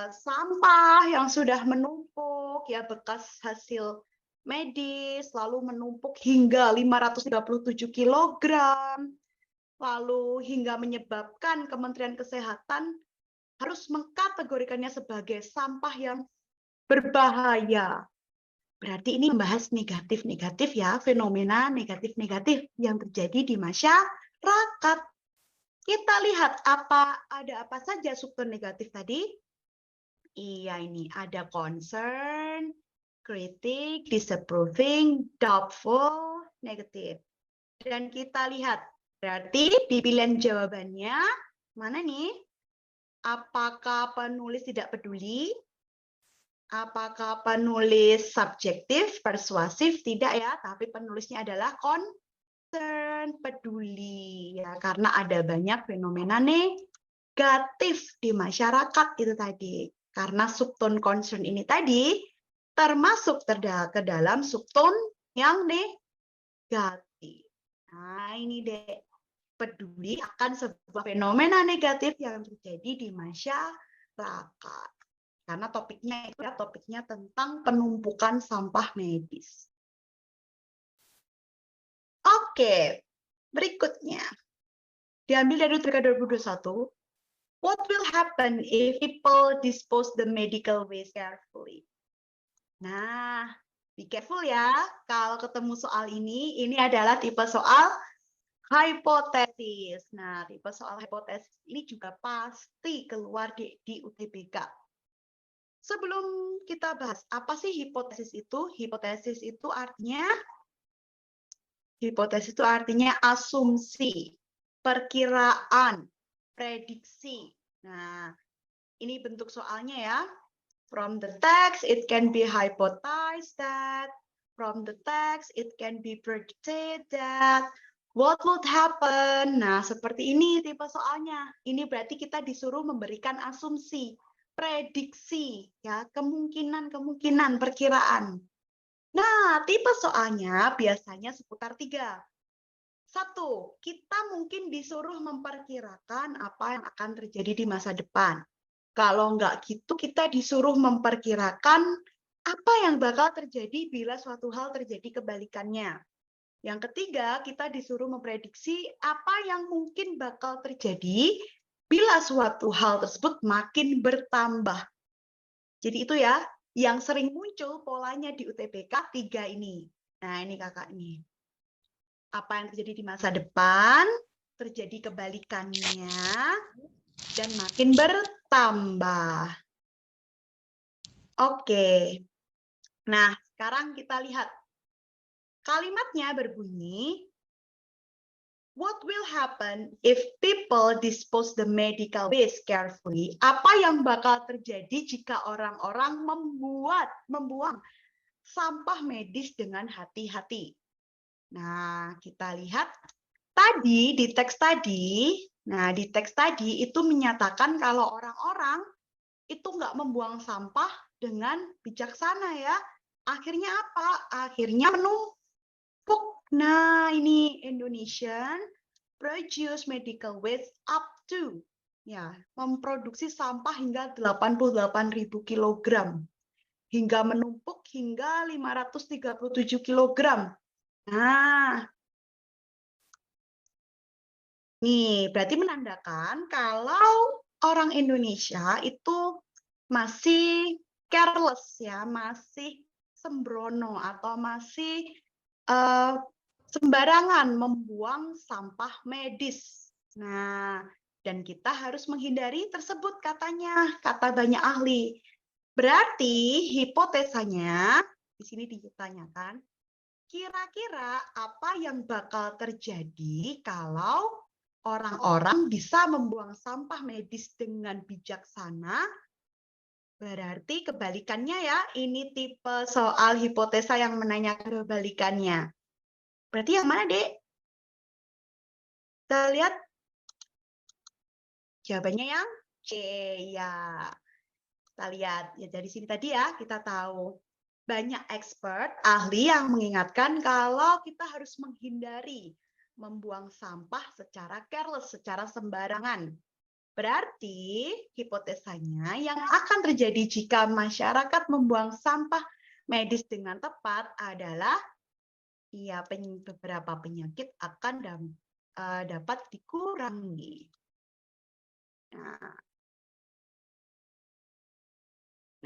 sampah yang sudah menumpuk, ya bekas hasil medis, lalu menumpuk hingga 537 kg, lalu hingga menyebabkan Kementerian Kesehatan harus mengkategorikannya sebagai sampah yang berbahaya. Berarti ini membahas negatif-negatif ya, fenomena negatif-negatif yang terjadi di masyarakat. Kita lihat ada apa saja subtone negatif tadi. Iya, ini ada concern, kritik, disapproving, doubtful, negatif. Dan kita lihat, berarti di pilihan jawabannya, mana nih? Apakah penulis tidak peduli? Apakah penulis subjektif, persuasif? Tidak ya, tapi penulisnya adalah concern, peduli. Ya, karena ada banyak fenomena negatif di masyarakat itu tadi. Karena subtone concern ini tadi termasuk ke dalam subtone yang negatif. Nah, ini deh, peduli akan sebuah fenomena negatif yang terjadi di masyarakat. Karena topiknya itu ya, topiknya tentang penumpukan sampah medis. Oke, berikutnya. Diambil dari UTBK 2021. What will happen if people dispose the medical waste carefully? Nah, be careful ya. Kalau ketemu soal ini adalah tipe soal hipotesis. Nah, tipe soal hipotesis ini juga pasti keluar di UTBK. Sebelum kita bahas, apa sih hipotesis itu? Hipotesis itu artinya asumsi, perkiraan, prediksi. Nah, ini bentuk soalnya ya. From the text, it can be hypothesized that. From the text, it can be predicted that. What would happen? Nah, seperti ini tipe soalnya. Ini berarti kita disuruh memberikan asumsi, prediksi, ya, kemungkinan, perkiraan. Nah, tipe soalnya biasanya seputar 3. 1, kita mungkin disuruh memperkirakan apa yang akan terjadi di masa depan. Kalau enggak gitu, kita disuruh memperkirakan apa yang bakal terjadi bila suatu hal terjadi kebalikannya. Yang ketiga, kita disuruh memprediksi apa yang mungkin bakal terjadi bila suatu hal tersebut makin bertambah. Jadi itu ya, yang sering muncul polanya di UTBK 3 ini. Nah, ini kakak nih. Apa yang terjadi di masa depan, terjadi kebalikannya, dan makin bertambah. Oke. Nah, sekarang kita lihat. Kalimatnya berbunyi, what will happen if people dispose the medical waste carefully? Apa yang bakal terjadi jika orang-orang membuang sampah medis dengan hati-hati? Nah, kita lihat tadi di teks tadi. Nah, di teks tadi itu menyatakan kalau orang-orang itu nggak membuang sampah dengan bijaksana ya. Akhirnya apa? Akhirnya menumpuk Nah, ini Indonesian produce medical waste up to, ya, memproduksi sampah hingga 88.000 kilogram, hingga menumpuk hingga 537 kilogram. Nah, nih berarti menandakan kalau orang Indonesia itu masih careless ya, masih sembrono atau masih sembarangan membuang sampah medis. Nah, dan kita harus menghindari tersebut katanya, kata banyak ahli. Berarti hipotesanya di sini ditanyakan, kira-kira apa yang bakal terjadi kalau orang-orang bisa membuang sampah medis dengan bijaksana? Berarti kebalikannya ya, ini tipe soal hipotesa yang menanyakan kebalikannya. Berarti yang mana, Dek? Kita lihat jawabannya yang C, ya. Kita lihat ya dari sini tadi ya, kita tahu banyak expert, ahli yang mengingatkan kalau kita harus menghindari membuang sampah secara careless, secara sembarangan. Berarti hipotesanya yang akan terjadi jika masyarakat membuang sampah medis dengan tepat adalah ya beberapa penyakit akan dapat dikurangi.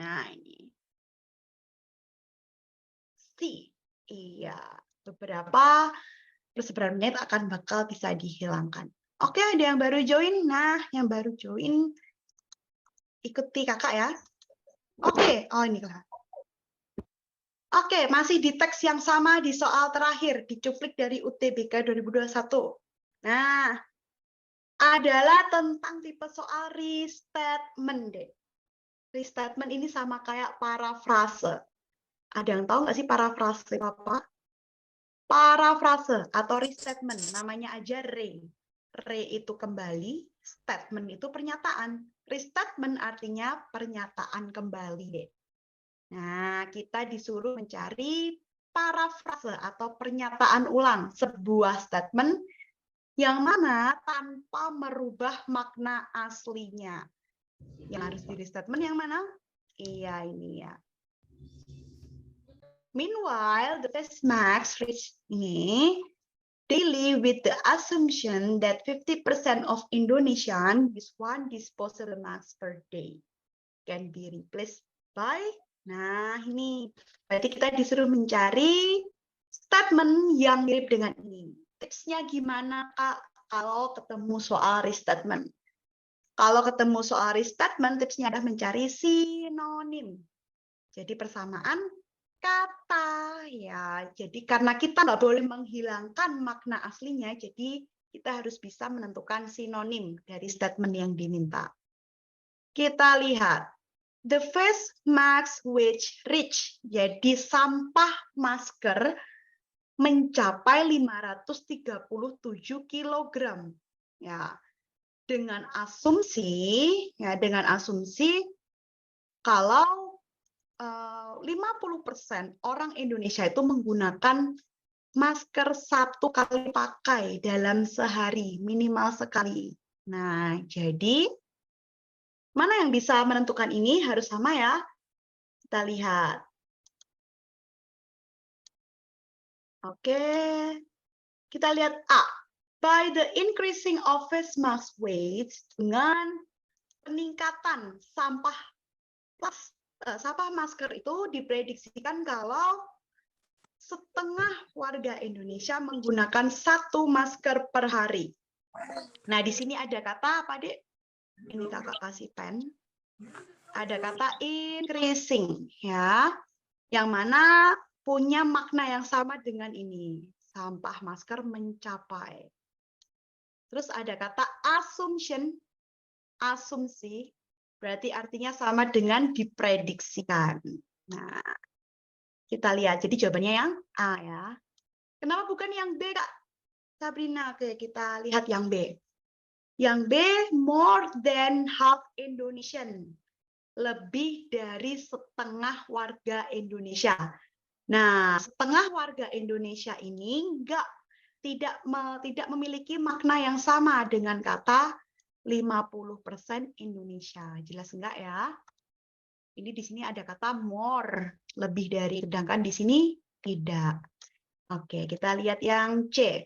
Nah ini C, iya beberapa persebaran penyakit akan bakal bisa dihilangkan. Oke, ada yang baru join. Nah, yang baru join ikuti kakak ya. Oke, oh ini kakak. Oke, masih di teks yang sama di soal terakhir, dicuplik dari UTBK 2021. Nah, adalah tentang tipe soal restatement deh. Restatement ini sama kayak parafrase. Ada yang tahu nggak sih parafrase apa? Parafrase atau restatement, namanya aja re. Re itu kembali, statement itu pernyataan. Restatement artinya pernyataan kembali deh. Nah, kita disuruh mencari parafrase atau pernyataan ulang sebuah statement yang mana tanpa merubah makna aslinya. Yang harus di restatement yang mana? Iya, ini ya. Meanwhile, the test marks reach ini, they live with the assumption that 50% of Indonesian use one disposable mask per day can be replaced by. Nah, ini berarti kita disuruh mencari statement yang mirip dengan ini. Tipsnya gimana, Kak, kalau ketemu soal restatement? Kalau ketemu soal restatement, tipsnya adalah mencari sinonim. Jadi persamaan kata ya. Jadi karena kita nggak boleh menghilangkan makna aslinya, jadi kita harus bisa menentukan sinonim dari statement yang diminta. Kita lihat the face mask which reach, jadi sampah masker mencapai 537 kg. Ya, dengan asumsi kalau 50% orang Indonesia itu menggunakan masker satu kali pakai dalam sehari, minimal sekali. Nah, jadi mana yang bisa menentukan ini harus sama ya. Kita lihat. Oke, kita lihat A. By the increasing of face mask weight, dengan peningkatan sampah masker itu diprediksikan kalau setengah warga Indonesia menggunakan satu masker per hari. Nah, di sini ada kata apa, Dek? Ini kakak kasih pen. Ada kata increasing, ya. Yang mana punya makna yang sama dengan ini. Sampah masker mencapai. Terus ada kata assumption, asumsi, berarti artinya sama dengan diprediksikan. Nah, kita lihat. Jadi jawabannya yang A ya. Kenapa bukan yang B, Kak Sabrina? Oke, kita lihat yang B. Yang B, more than half Indonesian. Lebih dari setengah warga Indonesia. Nah, setengah warga Indonesia ini tidak memiliki makna yang sama dengan kata 50% Indonesia. Jelas enggak ya? Ini di sini ada kata more, lebih dari, sedangkan di sini tidak. Oke, kita lihat yang C.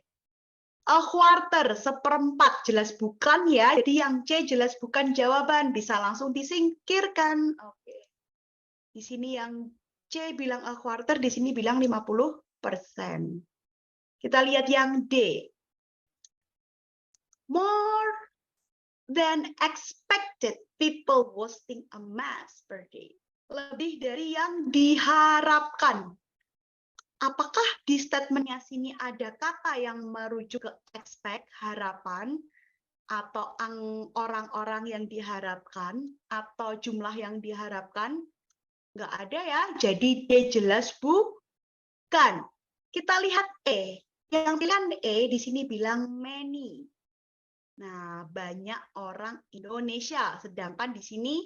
A quarter, seperempat, jelas bukan ya. Jadi yang C jelas bukan jawaban, bisa langsung disingkirkan. Oke. Di sini yang C bilang a quarter, di sini bilang 50%. Kita lihat yang D. More than expected people hosting a mass per day. Lebih dari yang diharapkan. Apakah di statementnya sini ada kata yang merujuk ke expect, harapan, atau orang-orang yang diharapkan, atau jumlah yang diharapkan? Nggak ada ya, jadi D jelas bukan. Kita lihat E. Yang pilihan E di sini bilang many. Nah, banyak orang Indonesia, sedangkan di sini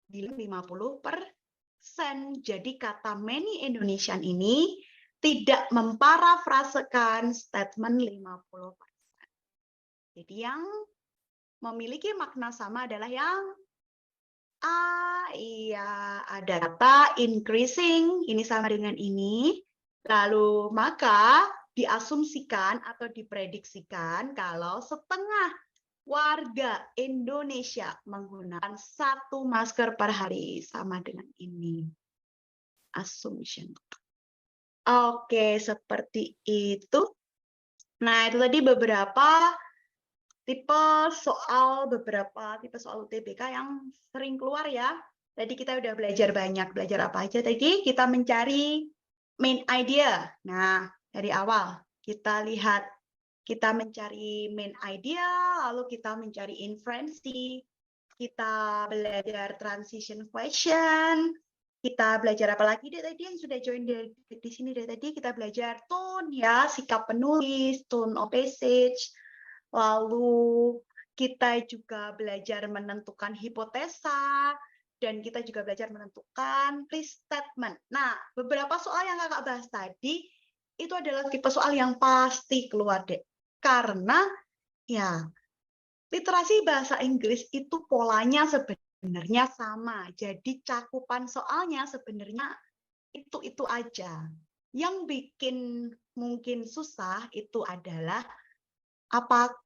bilang 50%. Jadi kata many Indonesian ini tidak memparafrasekan statement 50%. Jadi yang memiliki makna sama adalah yang A, iya, ada kata increasing, ini sama dengan ini. Lalu maka diasumsikan atau diprediksikan kalau setengah warga Indonesia menggunakan 1 masker per hari, sama dengan ini. Assumption. Oke, seperti itu. Nah, itu tadi beberapa beberapa tipe soal UTBK yang sering keluar ya. Tadi kita udah belajar banyak. Belajar apa aja tadi? Kita mencari main idea. Nah, dari awal kita lihat, kita mencari main idea, lalu kita mencari inferensi, kita belajar transition question, kita belajar apa lagi deh tadi yang sudah join di sini deh tadi, kita belajar tone ya, sikap penulis, tone of passage, lalu kita juga belajar menentukan hipotesa, dan kita juga belajar menentukan pre-statement. Nah, beberapa soal yang kakak bahas tadi, itu adalah tipe soal yang pasti keluar deh. Karena ya, literasi bahasa Inggris itu polanya sebenarnya sama. Jadi cakupan soalnya sebenarnya itu aja. Yang bikin mungkin susah itu adalah apa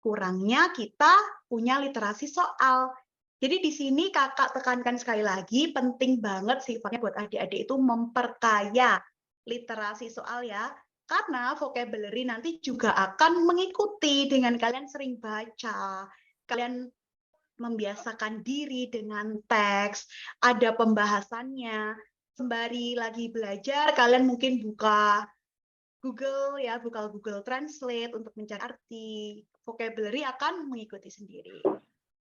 kurangnya kita punya literasi soal. Jadi di sini kakak tekankan sekali lagi, penting banget sifatnya buat adik-adik itu memperkaya literasi soal ya. Karena vocabulary nanti juga akan mengikuti dengan kalian sering baca, kalian membiasakan diri dengan teks, ada pembahasannya. Sembari lagi belajar, kalian mungkin buka Google ya, buka Google Translate untuk mencari arti, vocabulary akan mengikuti sendiri.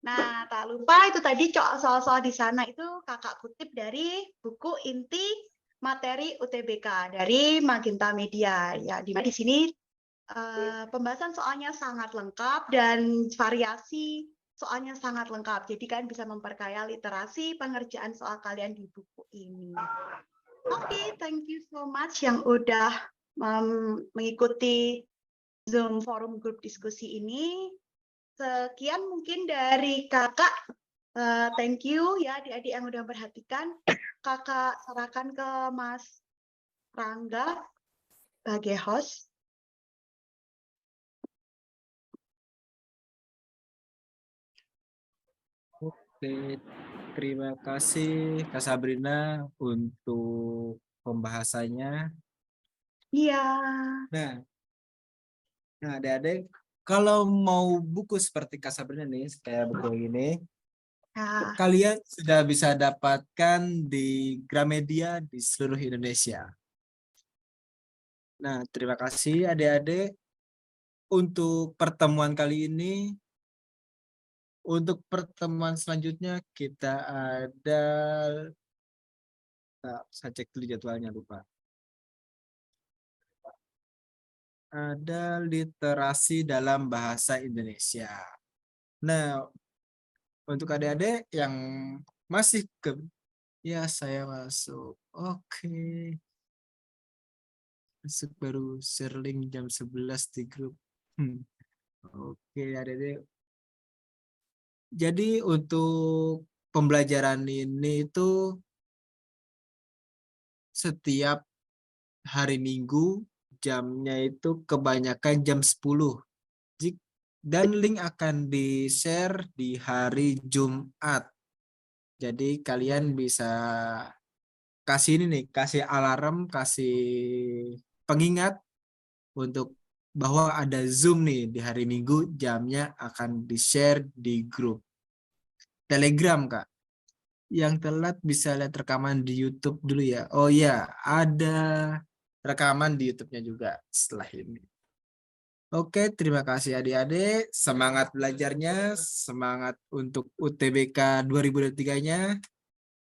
Nah, tak lupa itu tadi soal-soal di sana itu kakak kutip dari buku inti materi UTBK dari Magenta Media. Ya, di sini pembahasan soalnya sangat lengkap dan variasi soalnya sangat lengkap. Jadi kalian bisa memperkaya literasi pengerjaan soal kalian di buku ini. Oke, thank you so much yang udah mengikuti Zoom forum grup diskusi ini. Sekian mungkin dari kakak. Thank you ya adik-adik yang udah perhatikan. Kakak serahkan ke Mas Rangga sebagai host. Oke, terima kasih Kak Sabrina untuk pembahasannya. Iya. Nah, adik-adik, kalau mau buku seperti Kak Sabrina nih, kayak buku ini, Nah, kalian sudah bisa dapatkan di Gramedia di seluruh Indonesia. Nah, terima kasih adik-adik untuk pertemuan kali ini. Untuk pertemuan selanjutnya kita ada, saya cek dulu jadwalnya, lupa. Ada literasi dalam bahasa Indonesia. Nah, untuk adik-adik yang masih ya saya masuk. Oke. Masuk baru share link jam 11 di grup. Oke, adik-adik. Jadi untuk pembelajaran ini itu setiap hari Minggu jamnya itu kebanyakan jam 10. Dan link akan di-share di hari Jumat. Jadi kalian bisa kasih ini nih, kasih alarm, kasih pengingat untuk bahwa ada Zoom nih di hari Minggu, jamnya akan di-share di grup Telegram, Kak. Yang telat bisa lihat rekaman di YouTube dulu ya. Oh ya, ada rekaman di YouTube-nya juga setelah ini. Oke, terima kasih adik-adik. Semangat belajarnya, semangat untuk UTBK 2023-nya.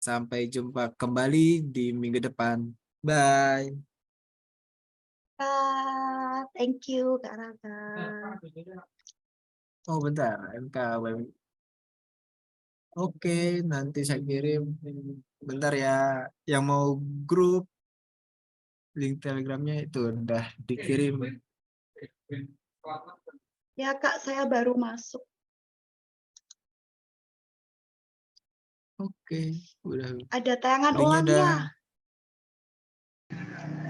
Sampai jumpa kembali di minggu depan. Bye. Thank you, Kak Raka. Oh, bentar. MKWM. Oke, nanti saya kirim. Bentar ya. Yang mau grup, link Telegramnya itu udah dikirim. Ya, Kak, saya baru masuk. Oke, udah. Ada tayangan Linknya udah. uangnya.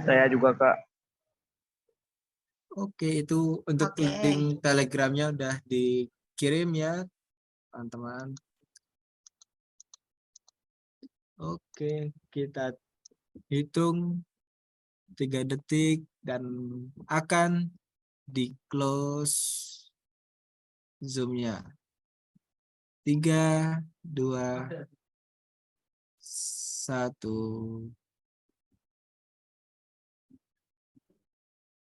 Saya juga, Kak. Oke, itu untuk Oke. link Telegramnya udah dikirim ya, teman-teman. Oke, kita hitung 3 detik dan akan di close Zoom-nya. 3, 2, 1.